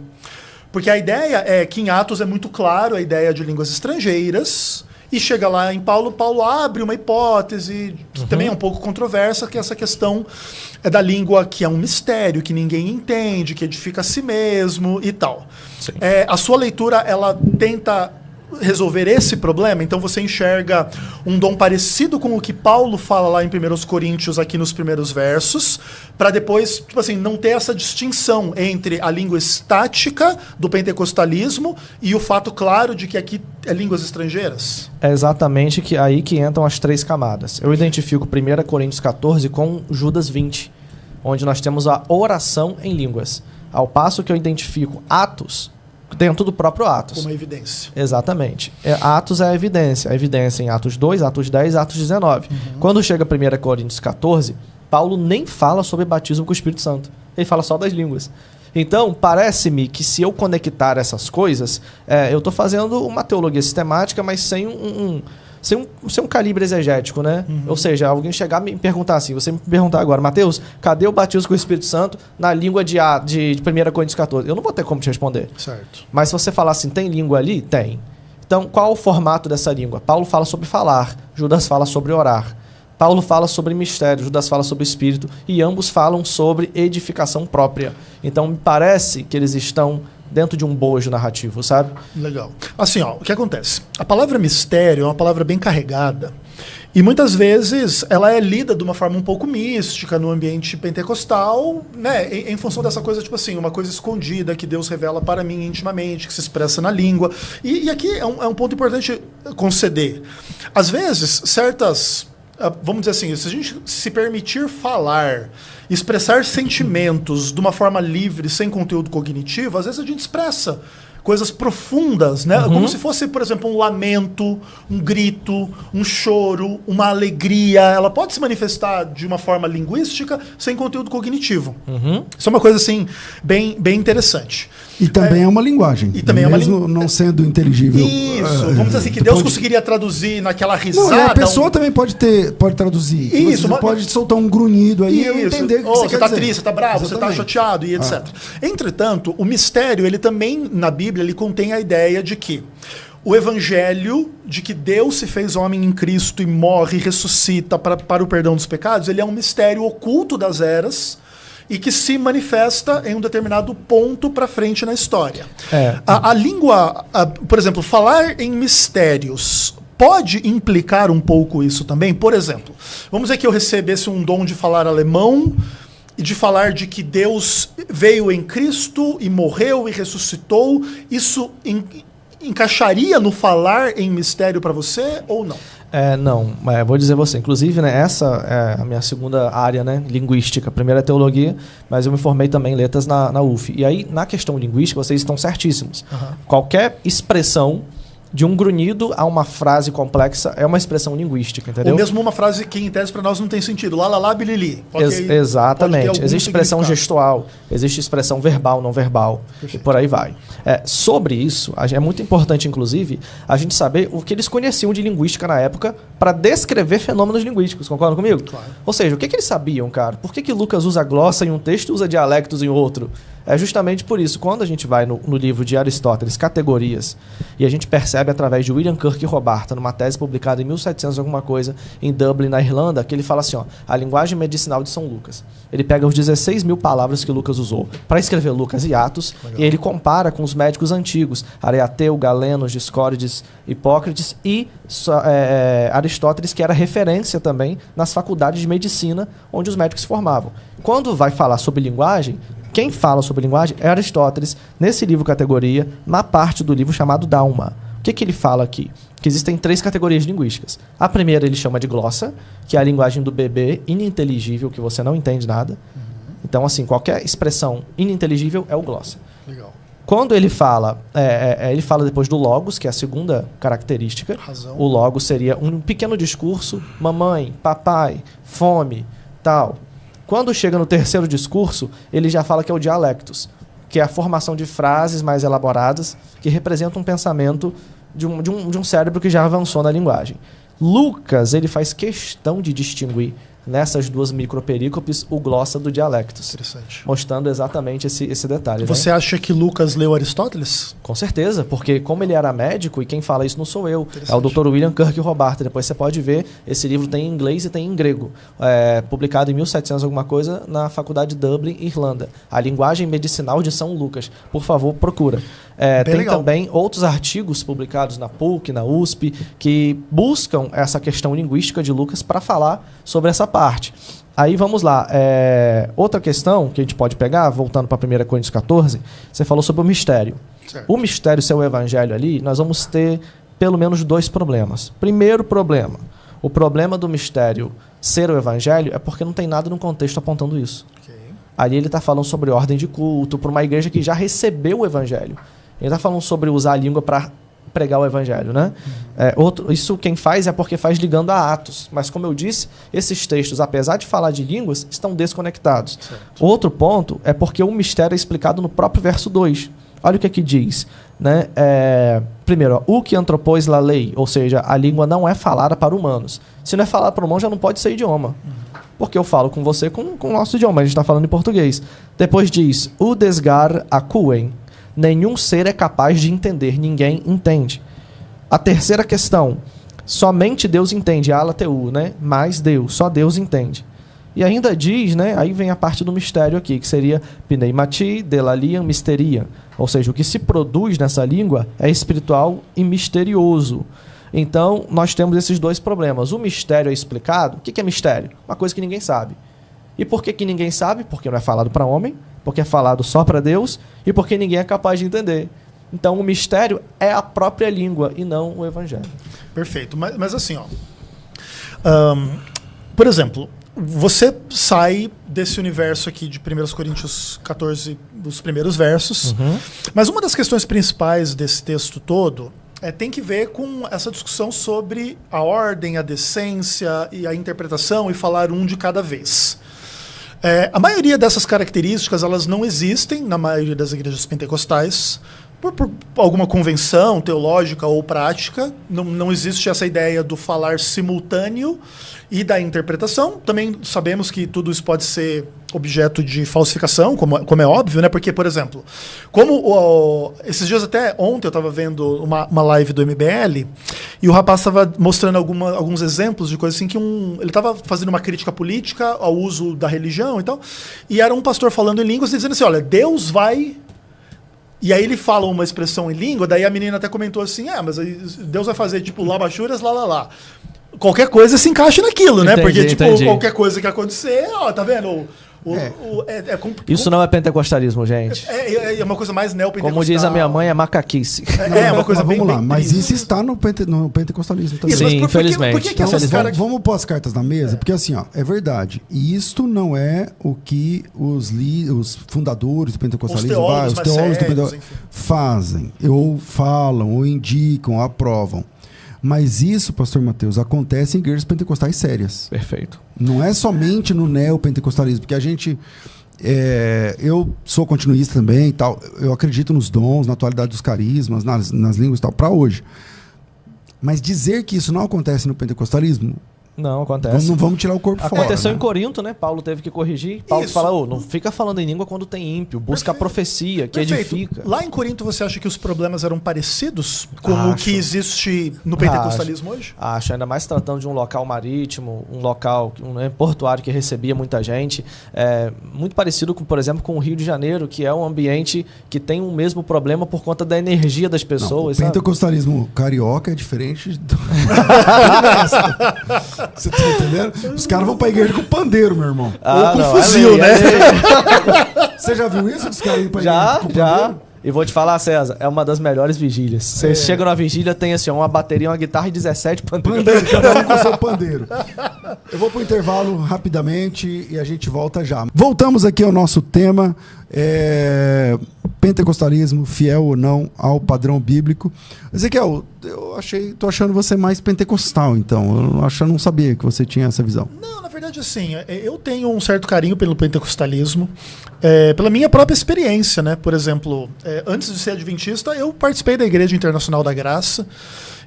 Porque a ideia é que em Atos é muito claro a ideia de línguas estrangeiras, e chega lá em Paulo, Paulo abre uma hipótese, que também é um pouco controversa, que é essa questão da língua que é um mistério, que ninguém entende, que edifica a si mesmo e tal. A sua leitura, ela tenta resolver esse problema? Então você enxerga um dom parecido com o que Paulo fala lá em 1 Coríntios, aqui nos primeiros versos, para depois, tipo assim, não ter essa distinção entre a língua estática do pentecostalismo e o fato claro de que aqui é línguas estrangeiras? É exatamente aí que entram as 3 camadas. Eu identifico 1 Coríntios 14 com Judas 20, onde nós temos a oração em línguas. Ao passo que eu identifico Atos dentro do próprio Atos. Como a evidência. Exatamente. Atos é a evidência. A evidência em Atos 2, Atos 10, Atos 19. Quando chega 1 Coríntios 14, Paulo nem fala sobre batismo com o Espírito Santo. Ele fala só das línguas. Então, parece-me que se eu conectar essas coisas, eu estou fazendo uma teologia sistemática, mas sem um calibre exegético, né? Ou seja, alguém chegar e me perguntar assim, você me perguntar agora, Mateus, cadê o batismo com o Espírito Santo na língua de 1 Coríntios 14? Eu não vou ter como te responder. Certo. Mas se você falar assim, tem língua ali? Tem. Então, qual o formato dessa língua? Paulo fala sobre falar, Judas fala sobre orar. Paulo fala sobre mistério, Judas fala sobre espírito, e ambos falam sobre edificação própria. Então, me parece que eles estão dentro de um bojo narrativo, sabe? Legal. Assim, ó, o que acontece? A palavra mistério é uma palavra bem carregada e muitas vezes ela é lida de uma forma um pouco mística no ambiente pentecostal, né? Em função dessa coisa, tipo assim, uma coisa escondida que Deus revela para mim intimamente, que se expressa na língua. E aqui é um ponto importante conceder. Às vezes, vamos dizer assim, se a gente se permitir falar, expressar sentimentos de uma forma livre, sem conteúdo cognitivo, às vezes a gente expressa coisas profundas, né? Como se fosse, por exemplo, um lamento, um grito, um choro, uma alegria. Ela pode se manifestar de uma forma linguística sem conteúdo cognitivo. Isso é uma coisa, assim, bem interessante. E também é uma linguagem. E também mesmo não sendo inteligível. Isso. Vamos dizer assim, que Deus conseguiria traduzir naquela risada. Não, a pessoa também pode traduzir. Isso. Você pode soltar um grunhido aí e eu entender o que você quer tá dizer. triste, você tá bravo, você tá chateado e etc. Entretanto, o mistério, ele também, na Bíblia, ele contém a ideia de que o evangelho de que Deus se fez homem em Cristo e morre e ressuscita para o perdão dos pecados, ele é um mistério oculto das eras e que se manifesta em um determinado ponto para frente na história. A língua, por exemplo, falar em mistérios pode implicar um pouco isso também. Por exemplo, vamos dizer que eu recebesse um dom de falar alemão e de falar de que Deus veio em Cristo e morreu e ressuscitou. Isso encaixaria no falar em mistério para você ou não? Não, vou dizer você. Inclusive, né, essa é a minha segunda área, né, linguística. A primeira é teologia, mas eu me formei também em letras na UF. E aí, na questão linguística, vocês estão certíssimos. Qualquer expressão de um grunhido a uma frase complexa é uma expressão linguística, entendeu? Ou mesmo uma frase que, em tese, para nós não tem sentido. Lá, lá, lá, bilili. Exatamente. Existe expressão gestual, existe expressão verbal, não verbal, e por aí vai. Sobre isso, é muito importante, inclusive, a gente saber o que eles conheciam de linguística na época para descrever fenômenos linguísticos. Concordam comigo? Claro. Ou seja, o que eles sabiam, cara? Por que Lucas usa glossa em um texto e usa dialectos em outro? É justamente por isso, quando a gente vai no livro de Aristóteles, Categorias, e a gente percebe através de William Kirk Robarta, numa tese publicada em 1700 alguma coisa, em Dublin, na Irlanda, que ele fala assim, a linguagem medicinal de São Lucas. Ele pega os 16 mil palavras que Lucas usou para escrever Lucas e Atos, e ele compara com os médicos antigos, Areateu, Galeno, Discórides, Hipócrates e Aristóteles, que era referência também nas faculdades de medicina, onde os médicos se formavam. Quando vai falar sobre linguagem, quem fala sobre linguagem é Aristóteles, nesse livro Categoria, na parte do livro chamado Dalma. O que ele fala aqui? Que existem 3 categorias linguísticas. A primeira ele chama de glossa, que é a linguagem do bebê ininteligível, que você não entende nada. Então, assim, qualquer expressão ininteligível é o glossa. Legal. Quando ele fala, ele fala depois do logos, que é a segunda característica. Razão. O logos seria um pequeno discurso, mamãe, papai, fome, tal. Quando chega no terceiro discurso, ele já fala que é o dialectos. que é a formação de frases mais elaboradas que representam um pensamento de um cérebro que já avançou na linguagem. Lucas, ele faz questão de distinguir nessas duas microperícopes o glossa do dialectos. Interessante. Mostrando exatamente esse detalhe. Você acha que Lucas leu Aristóteles? Com certeza, porque como ele era médico, e quem fala isso não sou eu, é o Dr. William Kirk Robarta. Depois você pode ver, esse livro tem em inglês e tem em grego. Publicado em 1700 alguma coisa na Faculdade de Dublin, Irlanda. A linguagem medicinal de São Lucas. Por favor, procura. Tem legal. Também outros artigos publicados na PUC, na USP, que buscam essa questão linguística de Lucas para falar sobre essa parte. Aí vamos lá. Outra questão que a gente pode pegar, voltando para 1 Coríntios 14, você falou sobre o mistério. Certo. O mistério ser o evangelho ali, nós vamos ter pelo menos 2 problemas. Primeiro problema. O problema do mistério ser o evangelho é porque não tem nada no contexto apontando isso. Okay. Ali ele está falando sobre ordem de culto para uma igreja que já recebeu o evangelho. Ele está falando sobre usar a língua para pregar o evangelho, né? Isso quem faz é porque faz ligando a Atos. Mas, como eu disse, esses textos, apesar de falar de línguas, estão desconectados. Certo. Outro ponto é porque o mistério é explicado no próprio verso 2. Olha o que aqui diz. Né? Primeiro, o que antropôs la lei, ou seja, a língua não é falada para humanos. Se não é falada para humanos, já não pode ser idioma. Porque eu falo com você com o nosso idioma, a gente está falando em português. Depois diz, o desgar acuen. Nenhum ser é capaz de entender, ninguém entende. A terceira questão, somente Deus entende, alateu, né? Mas Deus, só Deus entende. E ainda diz, né? Aí vem a parte do mistério aqui, que seria pneumati, delaliam, misteria. Ou seja, o que se produz nessa língua é espiritual e misterioso. Então, nós temos esses 2 problemas. O mistério é explicado. O que é mistério? Uma coisa que ninguém sabe. E por que ninguém sabe? Porque não é falado para homem, porque é falado só para Deus e porque ninguém é capaz de entender. Então, o mistério é a própria língua e não o evangelho. Perfeito. Mas assim, ó, por exemplo, você sai desse universo aqui de 1 Coríntios 14, dos primeiros versos, mas uma das questões principais desse texto todo tem que ver com essa discussão sobre a ordem, a decência e a interpretação e falar um de cada vez. A maioria dessas características elas não existem na maioria das igrejas pentecostais por alguma convenção teológica ou prática. Não existe essa ideia do falar simultâneo e da interpretação. Também sabemos que tudo isso pode ser objeto de falsificação, como é óbvio, né? Porque, por exemplo, esses dias até ontem eu estava vendo uma live do MBL e o rapaz estava mostrando alguns exemplos de coisas assim que ele estava fazendo uma crítica política ao uso da religião e tal, e era um pastor falando em línguas e dizendo assim, olha, Deus vai... E aí ele fala uma expressão em língua, daí a menina até comentou assim, mas Deus vai fazer tipo labachuras, lá. Qualquer coisa se encaixa naquilo, né? Porque tipo, qualquer coisa que acontecer, ó, tá vendo? Isso não é pentecostalismo, gente. É uma coisa mais neopentecostal. Como diz a minha mãe, é macaquice. Uma coisa bem... Vamos lá, mas isso está no pentecostalismo também. Sim, infelizmente. Por que esses caras... Vamos pôr as cartas na mesa, porque assim, ó, é verdade. E isto não é o que os fundadores do pentecostalismo, os teólogos do pentecostalismo fazem, ou falam, ou indicam, ou aprovam. Mas isso, pastor Mateus, acontece em igrejas pentecostais sérias. Perfeito. Não é somente no neopentecostalismo, porque a gente... eu sou continuista também e tal, eu acredito nos dons, na atualidade dos carismas, nas línguas e tal, para hoje. Mas dizer que isso não acontece no pentecostalismo... Não, acontece. Não vamos tirar o corpo fora. Aconteceu em Corinto, né? Paulo teve que corrigir. Paulo fala, não fica falando em língua quando tem ímpio. Busca a profecia, que edifica. Lá em Corinto, você acha que os problemas eram parecidos com o que existe no pentecostalismo hoje? Acho, ainda mais tratando de um local marítimo, um local portuário que recebia muita gente. Muito parecido, por exemplo, com o Rio de Janeiro, que é um ambiente que tem o mesmo problema por conta da energia das pessoas. O pentecostalismo carioca é diferente do... Você tá entendendo? Os caras vão pra igreja com pandeiro, meu irmão. Ou com fuzil, né? Você já viu isso? Os caras indo pra igreja com pandeiro? Já. E vou te falar, César, é uma das melhores vigílias. Você chega na vigília, tem assim, uma bateria, uma guitarra e 17 pandeiros. Cada um com seu pandeiro. Eu vou pro intervalo rapidamente e a gente volta já. Voltamos aqui ao nosso tema Pentecostalismo, fiel ou não ao padrão bíblico. Ezequiel, tô achando você mais pentecostal, então. Eu não sabia que você tinha essa visão. Não, na verdade, assim, eu tenho um certo carinho pelo pentecostalismo, pela minha própria experiência, né? Por exemplo, antes de ser adventista, eu participei da Igreja Internacional da Graça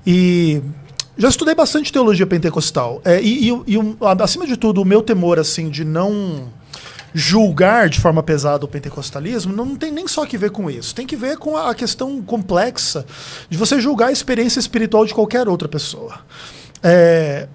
e já estudei bastante teologia pentecostal. Acima de tudo, o meu temor, assim, de não julgar de forma pesada o pentecostalismo não tem nem só que ver com isso. Tem que ver com a questão complexa de você julgar a experiência espiritual de qualquer outra pessoa.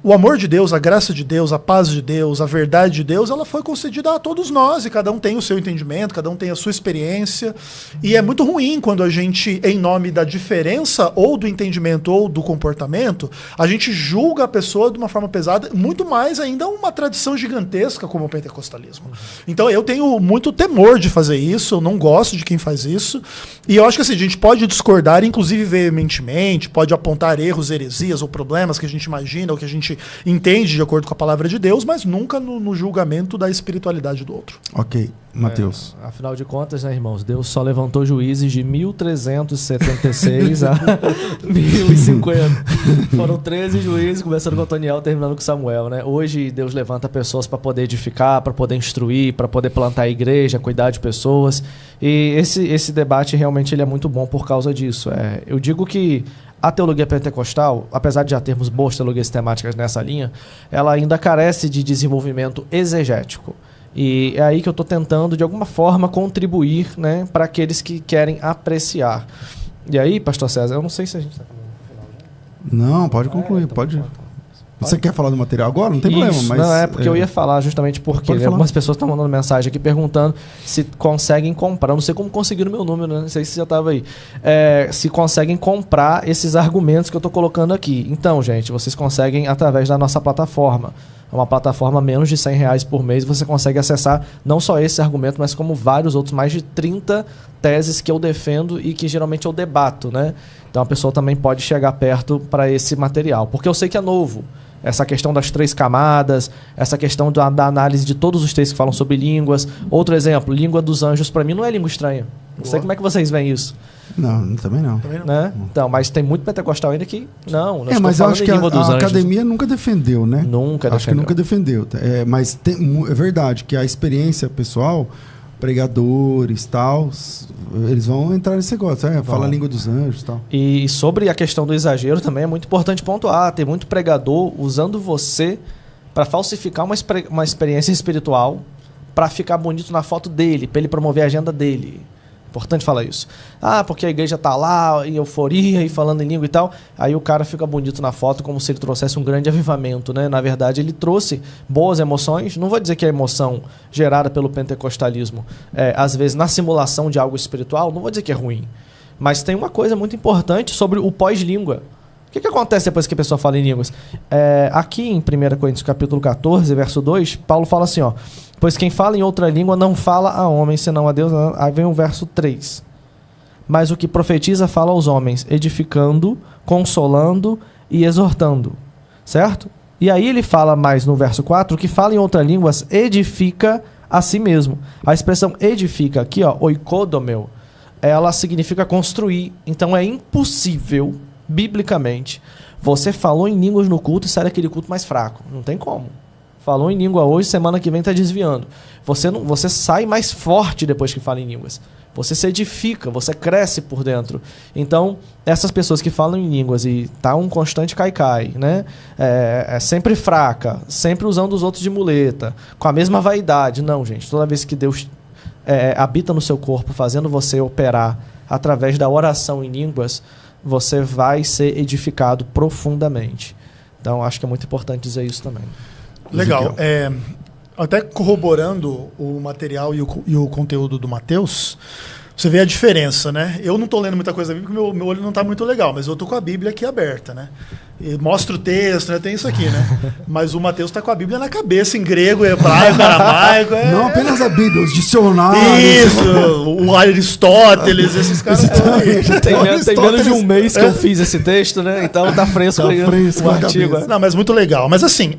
O amor de Deus, a graça de Deus, a paz de Deus, a verdade de Deus, ela foi concedida a todos nós e cada um tem o seu entendimento, cada um tem a sua experiência, e é muito ruim quando a gente, em nome da diferença ou do entendimento ou do comportamento, a gente julga a pessoa de uma forma pesada, muito mais ainda uma tradição gigantesca como o pentecostalismo. Então eu tenho muito temor de fazer isso, eu não gosto de quem faz isso, e eu acho que assim, a gente pode discordar, inclusive veementemente, pode apontar erros, heresias ou problemas que a gente imagina, ou que a gente entende de acordo com a palavra de Deus, mas nunca no julgamento da espiritualidade do outro. Ok, Mateus. Afinal de contas, né, irmãos, Deus só levantou juízes de 1376 a 1050. Foram 13 juízes, começando com Otoniel, terminando com Samuel, né? Hoje Deus levanta pessoas para poder edificar, para poder instruir, para poder plantar a igreja, cuidar de pessoas. E esse debate realmente ele é muito bom por causa disso. Eu digo que a teologia pentecostal, apesar de já termos boas teologias temáticas nessa linha, ela ainda carece de desenvolvimento exegético. E é aí que eu estou tentando, de alguma forma, contribuir, né, para aqueles que querem apreciar. E aí, pastor César, eu não sei se a gente está caminhando no final já. Não, pode concluir, então, pode. Você quer falar do material agora? Não tem problema, mas... Não, porque eu ia falar justamente porque algumas pessoas estão mandando mensagem aqui perguntando se conseguem comprar. Eu não sei como conseguiram o meu número, né? Não sei se já estava aí. Se conseguem comprar esses argumentos que eu estou colocando aqui. Então, gente, vocês conseguem através da nossa plataforma. É uma plataforma menos de R$100 por mês. Você consegue acessar não só esse argumento, mas como vários outros, mais de 30 teses que eu defendo e que geralmente eu debato, né? Então a pessoa também pode chegar perto para esse material. Porque eu sei que é novo. Essa questão das 3 camadas, essa questão da análise de todos os textos que falam sobre línguas. Outro exemplo, língua dos anjos, para mim não é língua estranha. Não sei como é que vocês veem isso. Não, também não. Né? Então, mas tem muito pentecostal ainda que não. Mas eu acho que a academia nunca defendeu, né? Nunca defendeu. Acho que nunca defendeu. Mas é verdade que a experiência pessoal, pregadores, tal, eles vão entrar nesse negócio, fala a língua dos anjos e tal. E sobre a questão do exagero também é muito importante pontuar. Tem muito pregador usando você para falsificar uma experiência espiritual para ficar bonito na foto dele, para ele promover a agenda dele. Importante falar isso. Porque a igreja tá lá em euforia e falando em língua e tal. Aí o cara fica bonito na foto como se ele trouxesse um grande avivamento, né? Na verdade, ele trouxe boas emoções. Não vou dizer que a emoção gerada pelo pentecostalismo, às vezes na simulação de algo espiritual, não vou dizer que é ruim. Mas tem uma coisa muito importante sobre o pós-língua. O que acontece depois que a pessoa fala em línguas? Aqui em 1 Coríntios capítulo 14, verso 2, Paulo fala assim, pois quem fala em outra língua não fala a homem, senão a Deus. Aí vem o verso 3. Mas o que profetiza fala aos homens, edificando, consolando e exortando. Certo? E aí ele fala mais no verso 4, que fala em outras línguas edifica a si mesmo. A expressão edifica aqui, oikodomeu, ela significa construir. Então é impossível, biblicamente, você falou em línguas no culto e sai daquele culto mais fraco. Não tem como. Falou em língua hoje, semana que vem está desviando. Você sai mais forte depois que fala em línguas. Você se edifica, você cresce por dentro. Então, essas pessoas que falam em línguas e tá um constante cai-cai, né? Sempre fraca, sempre usando os outros de muleta, com a mesma vaidade. Não, gente. Toda vez que Deus habita no seu corpo, fazendo você operar através da oração em línguas, você vai ser edificado profundamente. Então, acho que é muito importante dizer isso também. Legal. Até corroborando o material e o conteúdo do Mateus, você vê a diferença, né? Eu não estou lendo muita coisa da Bíblia porque meu olho não está muito legal, mas eu estou com a Bíblia aqui aberta, né? E mostra o texto, né? Tem isso aqui, né? Mas o Mateus está com a Bíblia na cabeça, em grego, hebraico, aramaico. Não apenas a Bíblia, os dicionários. Isso, o Aristóteles, esses caras estão aí. Tem menos de um mês que eu fiz esse texto, né? Então tá fresco aí o artigo. Não, mas muito legal. Mas assim,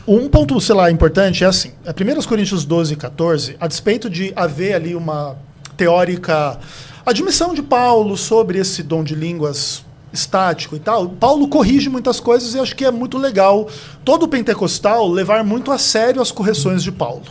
Um ponto, sei lá, importante é assim, 1 Coríntios 12 e 14, a despeito de haver ali uma teórica admissão de Paulo sobre esse dom de línguas estático e tal, Paulo corrige muitas coisas e acho que é muito legal todo pentecostal levar muito a sério as correções de Paulo.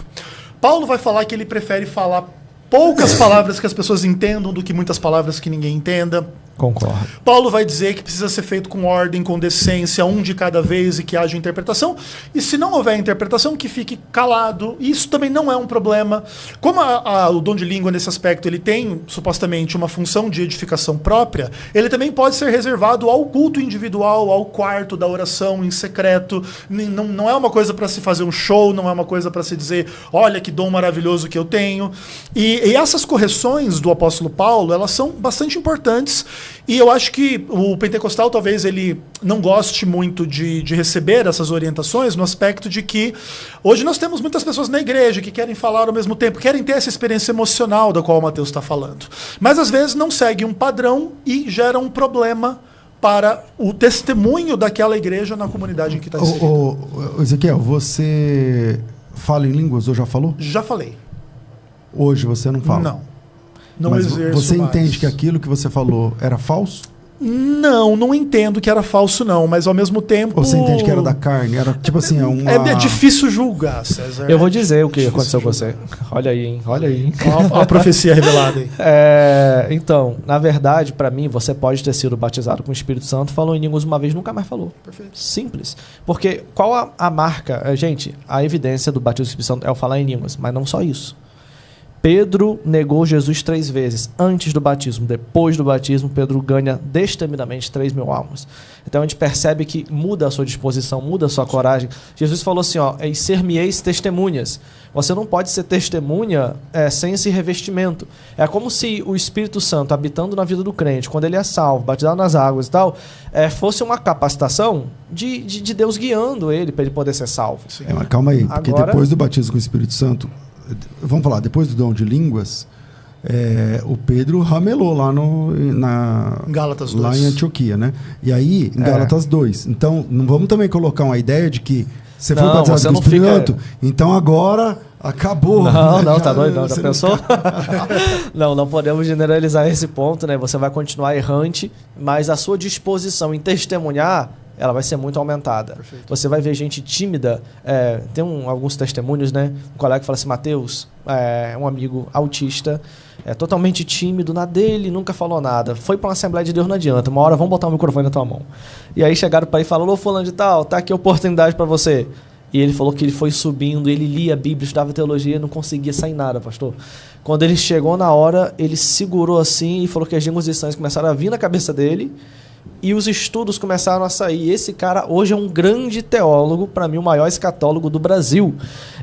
Paulo vai falar que ele prefere falar poucas palavras que as pessoas entendam do que muitas palavras que ninguém entenda. Concordo. Paulo vai dizer que precisa ser feito com ordem, com decência, um de cada vez e que haja interpretação. E se não houver interpretação, que fique calado. Isso também não é um problema. Como o dom de língua, nesse aspecto, ele tem, supostamente, uma função de edificação própria, ele também pode ser reservado ao culto individual, ao quarto da oração em secreto. Não é uma coisa para se fazer um show, não é uma coisa para se dizer, olha que dom maravilhoso que eu tenho. E essas correções do apóstolo Paulo, elas são bastante importantes. E eu acho que o pentecostal talvez ele não goste muito de receber essas orientações no aspecto de que hoje nós temos muitas pessoas na igreja que querem falar ao mesmo tempo, querem ter essa experiência emocional da qual o Mateus está falando. Mas às vezes não segue um padrão e gera um problema para o testemunho daquela igreja na comunidade em que está inserido. Ezequiel, você fala em línguas ou já falou? Já falei. Hoje você não fala? Não. Não Mas exerço você mais. entende que aquilo que você falou era falso? Não entendo que era falso, não, mas ao mesmo tempo... Ou você entende que era da carne? Era tipo assim, uma... É difícil julgar, César. Eu vou dizer o que aconteceu com você. Olha aí, hein? Olha aí, hein? Olha a profecia revelada aí. Então, na verdade, para mim, você pode ter sido batizado com o Espírito Santo, falou em línguas uma vez, nunca mais falou. Perfeito. Simples. Porque qual a marca? Gente, a evidência do batismo do Espírito Santo é o falar em línguas, mas não só isso. Pedro negou Jesus 3 vezes, antes do batismo. Depois do batismo, Pedro ganha destemidamente 3.000 almas. Então a gente percebe que muda a sua disposição, muda a sua coragem. Jesus falou assim, e ser-me-eis testemunhas. Você não pode ser testemunha sem esse revestimento. É como se o Espírito Santo, habitando na vida do crente, quando ele é salvo, batizado nas águas e tal, fosse uma capacitação de Deus guiando ele para ele poder ser salvo. Mas calma aí, porque Agora... depois do batismo com o Espírito Santo, vamos falar, depois do dom de línguas, o Pedro ramelou lá em Gálatas 2. lá em Antioquia, né? E aí, em Gálatas 2. Então, não vamos também colocar uma ideia de que você foi batizado com o Espírito Santo, então agora acabou. Não, tá doido, não. Já pensou? Não podemos generalizar esse ponto, né? Você vai continuar errante, mas a sua disposição em testemunhar, ela vai ser muito aumentada. Perfeito. Você vai ver gente tímida. Tem alguns testemunhos, né? Um colega que fala assim, Mateus, um amigo autista, totalmente tímido, na dele, nunca falou nada. Foi para uma Assembleia de Deus, não adianta. Uma hora vamos botar o microfone na tua mão. E aí chegaram para ele e falaram, ô fulano de tal, tá aqui a oportunidade para você. E ele falou que ele foi subindo, ele lia a Bíblia, estudava teologia, não conseguia sair nada, pastor. Quando ele chegou na hora, ele segurou assim e falou que as línguas estranhas começaram a vir na cabeça dele, e os estudos começaram a sair. Esse cara hoje é um grande teólogo, para mim o maior escatólogo do Brasil.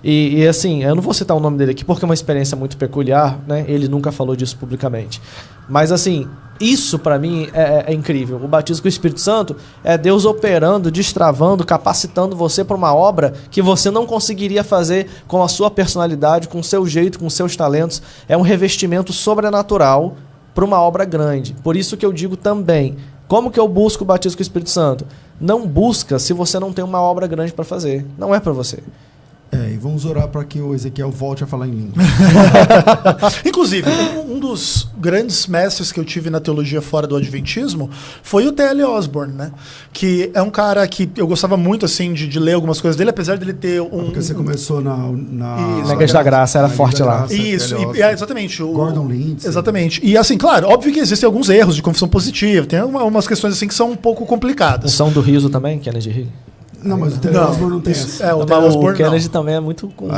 E assim, eu não vou citar o nome dele aqui porque é uma experiência muito peculiar, né? Ele nunca falou disso publicamente. Mas assim, isso para mim é incrível. O batismo com o Espírito Santo é Deus operando, destravando, capacitando você para uma obra que você não conseguiria fazer com a sua personalidade, com o seu jeito, com os seus talentos. É um revestimento sobrenatural para uma obra grande. Por isso que eu digo também, como que eu busco o batismo com o Espírito Santo? Não busca se você não tem uma obra grande para fazer. Não é para você. E vamos orar para que o Ezequiel volte a falar em língua. Inclusive, um dos grandes mestres que eu tive na teologia fora do Adventismo foi o T.L. Osborne, né? Que é um cara que eu gostava muito assim de ler algumas coisas dele, apesar dele ter Porque você começou na Igreja da Graça, era forte lá. Isso, exatamente. Gordon Lindsay. Exatamente. E assim, claro, óbvio que existem alguns erros de confissão positiva, tem umas questões assim que são um pouco complicadas. Unção do riso também, Kennedy Higg. Não, mas o T.L. Osborne não tem essa. O Kennedy também é muito comum.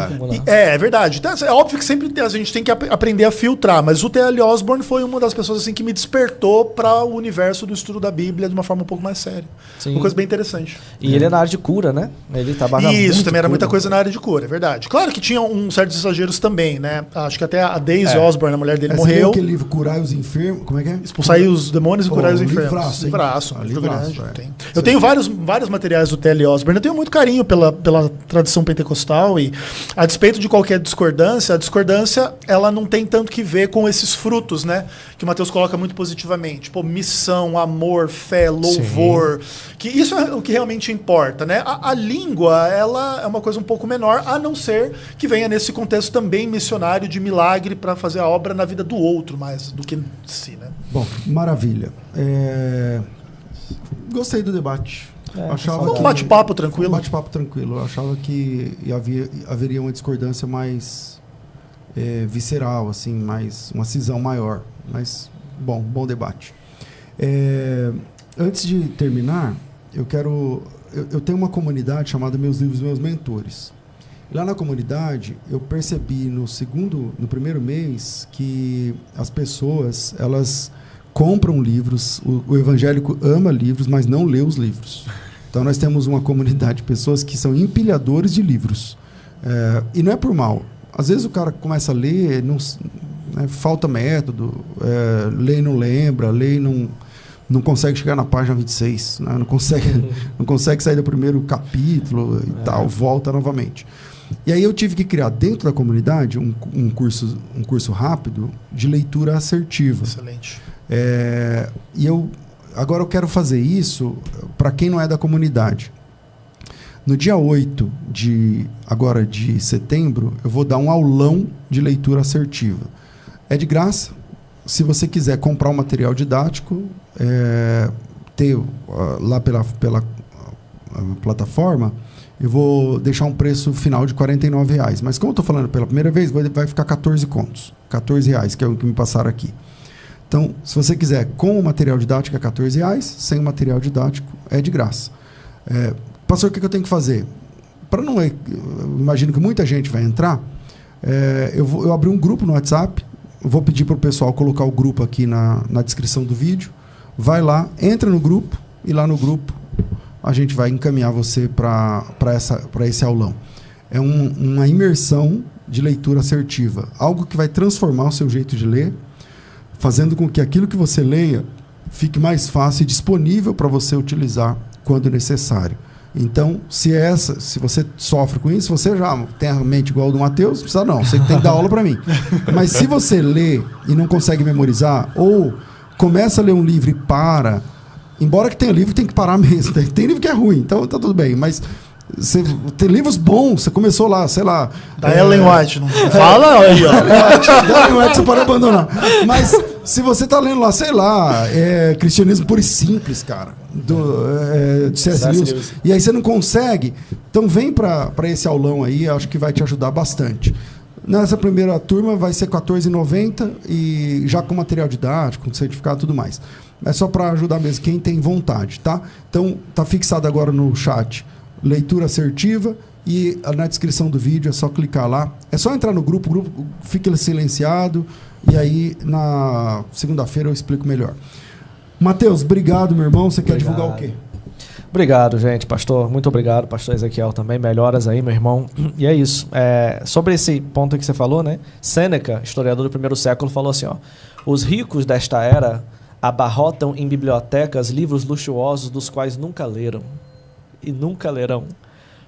É verdade. Então, é óbvio que sempre a gente tem que aprender a filtrar, mas o T.L. Osborne foi uma das pessoas assim que me despertou para o universo do estudo da Bíblia de uma forma um pouco mais séria. Sim. Uma coisa bem interessante. E ele é na área de cura, né? Ele trabalha Isso, também era cura. muita coisa na área de cura, é verdade. Claro que tinha certos exageros também, né? Acho que até a Daisy Osborne, a mulher dele, morreu. Aquele livro Curar os Enfermos, como é que é? Expulsar os demônios e curar os enfermos. Livraço, livro grande. tem. Eu tenho vários materiais do T.L. Osborne. Eu tenho muito carinho pela tradição pentecostal e, a despeito de qualquer discordância, a discordância ela não tem tanto que ver com esses frutos, né? Que o Mateus coloca muito positivamente. Pô, missão, amor, fé, louvor. Que isso é o que realmente importa, né? A língua, ela é uma coisa um pouco menor, a não ser que venha nesse contexto também missionário de milagre para fazer a obra na vida do outro, mais do que si, né? Bom, maravilha. Gostei do debate. Um bate-papo tranquilo. Um bate-papo tranquilo. Eu achava que haveria uma discordância mais visceral, assim, mais uma cisão maior. Mas, bom debate. Antes de terminar, eu tenho uma comunidade chamada Meus Livros, Meus Mentores. Lá na comunidade, eu percebi no primeiro mês que as pessoas, elas compram livros, o evangélico ama livros, mas não lê os livros. Então nós temos uma comunidade de pessoas que são empilhadores de livros. E não é por mal. Às vezes o cara começa a ler, falta método, lê e não lembra, lê e não consegue chegar na página 26, né? não consegue sair do primeiro capítulo e tal, volta novamente. E aí eu tive que criar dentro da comunidade um curso rápido de leitura assertiva. Excelente. Agora eu quero fazer isso para quem não é da comunidade. No dia 8 de setembro, eu vou dar um aulão de leitura assertiva. É de graça. Se você quiser comprar um material didático, ter lá pela plataforma, eu vou deixar um preço final de R$49. Mas como eu estou falando pela primeira vez, vai ficar 14 contos. R$14, que é o que me passaram aqui. Então, se você quiser com o material didático é R$14, sem o material didático é de graça. Pastor, o que eu tenho que fazer? Eu imagino que muita gente vai entrar, eu abri um grupo no WhatsApp, eu vou pedir para o pessoal colocar o grupo aqui na descrição do vídeo, vai lá, entra no grupo, e lá no grupo a gente vai encaminhar você para esse aulão. É uma imersão de leitura assertiva, algo que vai transformar o seu jeito de ler, fazendo com que aquilo que você leia fique mais fácil e disponível para você utilizar quando necessário. Então, se você sofre com isso, você já tem a mente igual ao do Mateus, não precisa não, você tem que dar aula para mim. Mas se você lê e não consegue memorizar, ou começa a ler um livro e para, embora que tenha livro que tem que parar mesmo, tem livro que é ruim, então tá tudo bem, mas tem livros bons, você começou lá, sei lá... Da Ellen White, não fala aí, ó. Da Ellen White você pode abandonar. Mas se você tá lendo lá, sei lá, Cristianismo Puro e Simples, cara, de C.S. Lewis, e aí você não consegue, então vem para esse aulão aí, acho que vai te ajudar bastante. Nessa primeira turma vai ser R$14,90 e já com material didático, com certificado e tudo mais. É só para ajudar mesmo quem tem vontade, tá? Então, tá fixado agora no chat leitura assertiva e na descrição do vídeo é só clicar lá. É só entrar no grupo, o grupo fica silenciado e aí na segunda-feira eu explico melhor. Mateus, obrigado, meu irmão. Você quer divulgar o quê? Obrigado, gente, pastor. Muito obrigado, pastor Ezequiel também. Melhoras aí, meu irmão. E é isso. Sobre esse ponto que você falou, né? Sêneca, historiador do primeiro século, falou assim, ó: os ricos desta era abarrotam em bibliotecas livros luxuosos dos quais nunca leram e nunca lerão,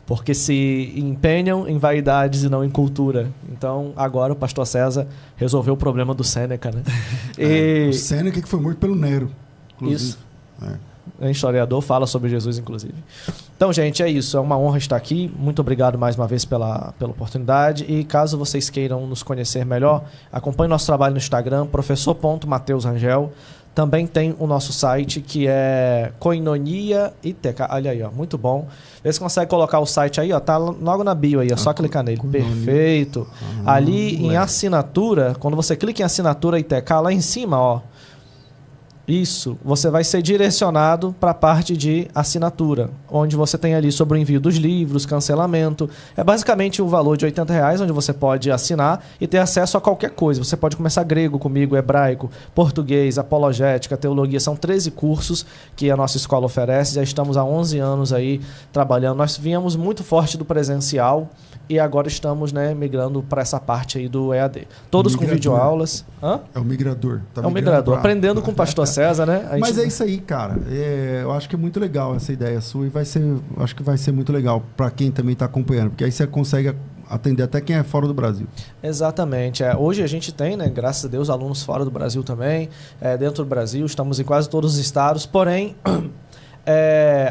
porque se empenham em vaidades e não em cultura. Então, agora o pastor César resolveu o problema do Sêneca, né? O Sêneca que foi morto pelo Nero, inclusive. Isso. É historiador, fala sobre Jesus, inclusive. Então, gente, é isso. É uma honra estar aqui. Muito obrigado mais uma vez pela oportunidade. E caso vocês queiram nos conhecer melhor, acompanhe nosso trabalho no Instagram, professor.mateusrangel. Também tem o nosso site, que é Koinonia ITK. Olha aí, ó, muito bom. Vê se consegue colocar o site aí, ó, tá logo na bio aí, é só clicar nele. Perfeito. Ali em assinatura, quando você clica em assinatura ITK, lá em cima, ó, isso, você vai ser direcionado para a parte de assinatura, onde você tem ali sobre o envio dos livros, cancelamento. É basicamente o valor de R$80, onde você pode assinar e ter acesso a qualquer coisa. Você pode começar grego comigo, hebraico, português, apologética, teologia. São 13 cursos que a nossa escola oferece. Já estamos há 11 anos aí trabalhando. Nós viemos muito forte do presencial e agora estamos, né, migrando para essa parte aí do EAD. Todos com videoaulas. É o migrador. É o migrador. Aprendendo com o pastor César. César, né? Mas é isso aí, cara. Eu acho que é muito legal essa ideia sua e acho que vai ser muito legal para quem também está acompanhando, porque aí você consegue atender até quem é fora do Brasil. Exatamente. Hoje a gente tem, né, graças a Deus, alunos fora do Brasil também, dentro do Brasil, estamos em quase todos os estados, porém,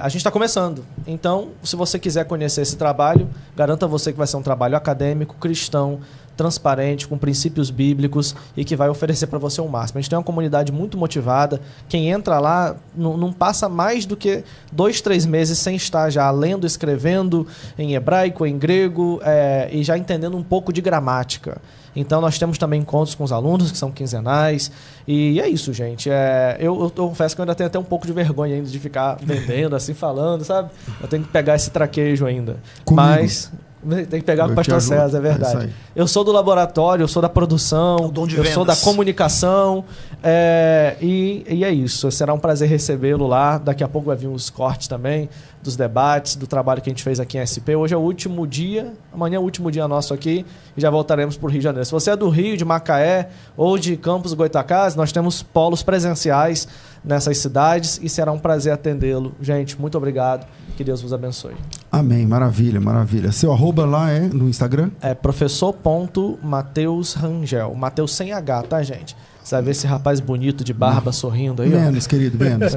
a gente está começando. Então, se você quiser conhecer esse trabalho, garanto a você que vai ser um trabalho acadêmico, cristão, transparente, com princípios bíblicos e que vai oferecer para você o máximo. A gente tem uma comunidade muito motivada. Quem entra lá não passa mais do que 2, 3 meses sem estar já lendo, escrevendo em hebraico, em grego e já entendendo um pouco de gramática. Então nós temos também encontros com os alunos que são quinzenais e é isso, gente. Eu confesso que eu ainda tenho até um pouco de vergonha ainda de ficar vendendo, assim, falando, sabe? Eu tenho que pegar esse traquejo ainda. Comigo. Mas tem que pegar com o pastor César, é verdade. Eu sou do laboratório, eu sou da produção, eu sou da comunicação e é isso. Será um prazer recebê-lo lá. Daqui a pouco vai vir os cortes também dos debates, do trabalho que a gente fez aqui em SP. Hoje é o último dia, amanhã é o último dia nosso aqui e já voltaremos para o Rio de Janeiro. Se você é do Rio, de Macaé ou de Campos do Goytacazes, nós temos polos presenciais nessas cidades e será um prazer atendê-lo. Gente, muito obrigado. Que Deus vos abençoe. Amém. Maravilha, maravilha. Seu arroba lá é no Instagram? É professor.Mateus Rangel. Mateus sem H, tá, gente? Você vai ver esse rapaz bonito de barba sorrindo aí. Menos, ó. Querido, menos.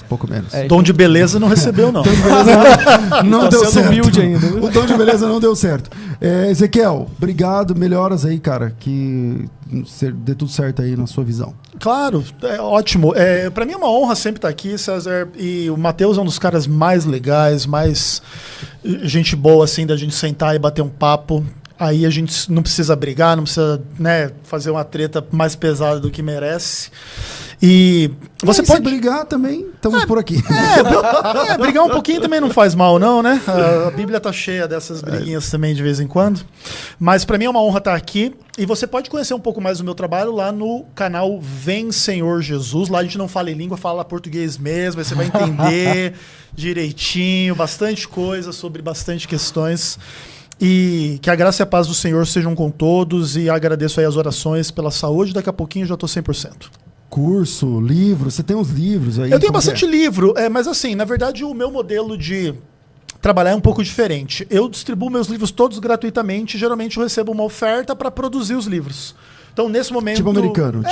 Pouco menos. Dom de beleza não recebeu, não. Dom de beleza não deu certo. Humilde ainda. O dom de beleza não deu certo. Ezequiel, obrigado. Melhoras aí, cara. Que dê tudo certo aí na sua visão. Claro, ótimo. Para mim é uma honra sempre estar aqui, César. E o Mateus é um dos caras mais legais, mais gente boa, assim, da gente sentar e bater um papo. Aí a gente não precisa brigar, não precisa, né, fazer uma treta mais pesada do que merece. E você pode brigar também, estamos por aqui. Brigar um pouquinho também não faz mal, não, né? A Bíblia tá cheia dessas briguinhas também de vez em quando. Mas para mim é uma honra estar aqui. E você pode conhecer um pouco mais do meu trabalho lá no canal Vem Senhor Jesus. Lá a gente não fala em língua, fala português mesmo. Aí você vai entender direitinho, bastante coisa sobre bastante questões. E que a graça e a paz do Senhor sejam com todos. E agradeço aí as orações pela saúde. Daqui a pouquinho eu já estou 100%. Curso, livro, você tem uns livros aí? Eu tenho bastante livro, mas assim, na verdade o meu modelo de trabalhar é um pouco diferente. Eu distribuo meus livros todos gratuitamente, geralmente eu recebo uma oferta para produzir os livros. Então, nesse momento... Tipo americano,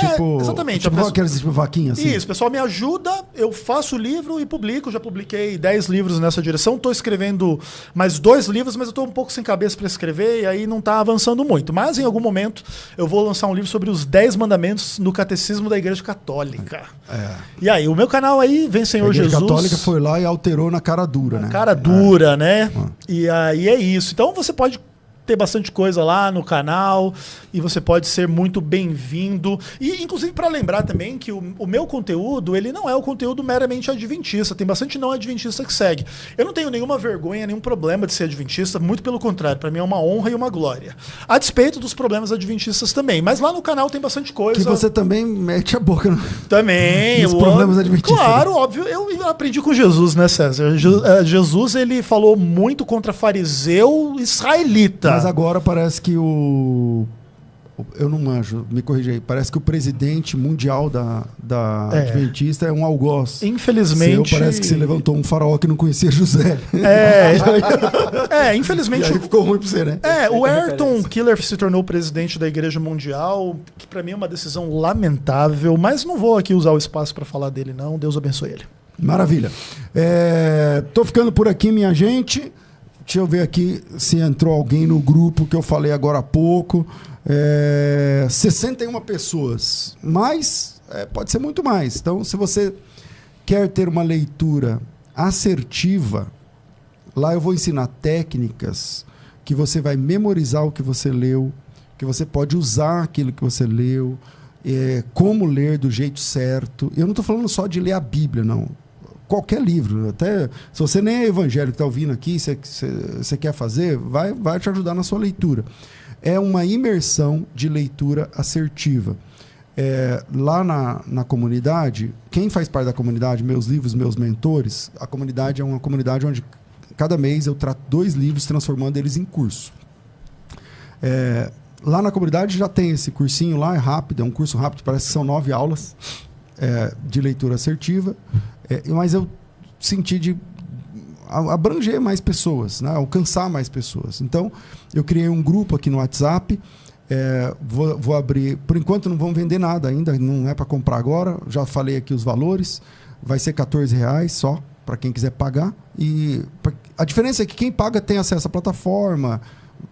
exatamente. Tipo vaquinha, assim? Isso, o pessoal me ajuda, eu faço o livro e publico. Já publiquei 10 livros nessa direção. Estou escrevendo mais 2 livros, mas eu estou um pouco sem cabeça para escrever e aí não está avançando muito. Mas, em algum momento, eu vou lançar um livro sobre os 10 mandamentos no Catecismo da Igreja Católica. E aí, o meu canal aí, Vem Senhor Jesus... A Igreja Católica foi lá e alterou na cara dura, né? Cara dura, né? E aí é isso. Então, você pode ter bastante coisa lá no canal e você pode ser muito bem-vindo. E, inclusive, para lembrar também que o meu conteúdo, ele não é o conteúdo meramente adventista. Tem bastante não adventista que segue. Eu não tenho nenhuma vergonha, nenhum problema de ser adventista, muito pelo contrário. Para mim é uma honra e uma glória. A despeito dos problemas adventistas também. Mas lá no canal tem bastante coisa. Que você também mete a boca no... Também. Os problemas adventistas. Claro, óbvio. Eu aprendi com Jesus, né, César? Jesus, ele falou muito contra fariseu israelita. Mas agora parece que eu não manjo, me corrija aí. Parece que o presidente mundial da Adventista é um algoz. Infelizmente. Parece que você levantou um faraó que não conhecia José. Infelizmente. E aí ficou ruim pra você, né? O Ayrton Killer se tornou presidente da Igreja Mundial, que pra mim é uma decisão lamentável, mas não vou aqui usar o espaço pra falar dele, não. Deus abençoe ele. Maravilha. Tô ficando por aqui, minha gente. Deixa eu ver aqui se entrou alguém no grupo que eu falei agora há pouco. 61 pessoas, mas pode ser muito mais. Então, se você quer ter uma leitura assertiva, lá eu vou ensinar técnicas que você vai memorizar o que você leu, que você pode usar aquilo que você leu, como ler do jeito certo. Eu não estou falando só de ler a Bíblia, não. Qualquer livro, até se você nem é evangélico, está ouvindo aqui, você quer fazer, vai te ajudar na sua leitura. É uma imersão de leitura assertiva. Lá na comunidade, quem faz parte da comunidade, meus livros, meus mentores, a comunidade é uma comunidade onde cada mês eu trato 2 livros, transformando eles em curso. Lá na comunidade já tem esse cursinho lá, é rápido, é um curso rápido, parece que são 9 aulas. de leitura assertiva, mas eu senti de abranger mais pessoas, né? Alcançar mais pessoas. Então, eu criei um grupo aqui no WhatsApp, vou abrir, por enquanto não vamos vender nada ainda, não é para comprar agora, já falei aqui os valores, vai ser R$14 só, para quem quiser pagar, e a diferença é que quem paga tem acesso à plataforma,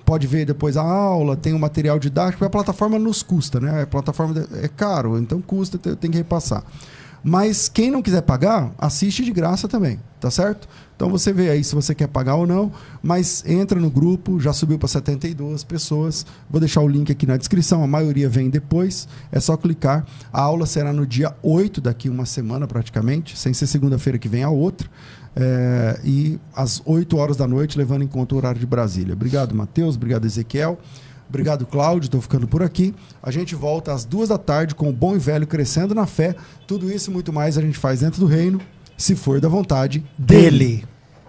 pode ver depois a aula, tem o material didático, a plataforma nos custa, né? A plataforma é caro, então custa, tem que repassar. Mas quem não quiser pagar, assiste de graça também, tá certo? Então você vê aí se você quer pagar ou não, mas entra no grupo, já subiu para 72 pessoas, vou deixar o link aqui na descrição, a maioria vem depois, é só clicar. A aula será no dia 8, daqui uma semana praticamente, sem ser segunda-feira que vem a outra, e às 8 horas da noite, levando em conta o horário de Brasília. Obrigado, Matheus, obrigado, Ezequiel. Obrigado, Cláudio, estou ficando por aqui. A gente volta às 2 da tarde com o Bom e Velho Crescendo na Fé. Tudo isso e muito mais a gente faz dentro do reino, se for da vontade dele.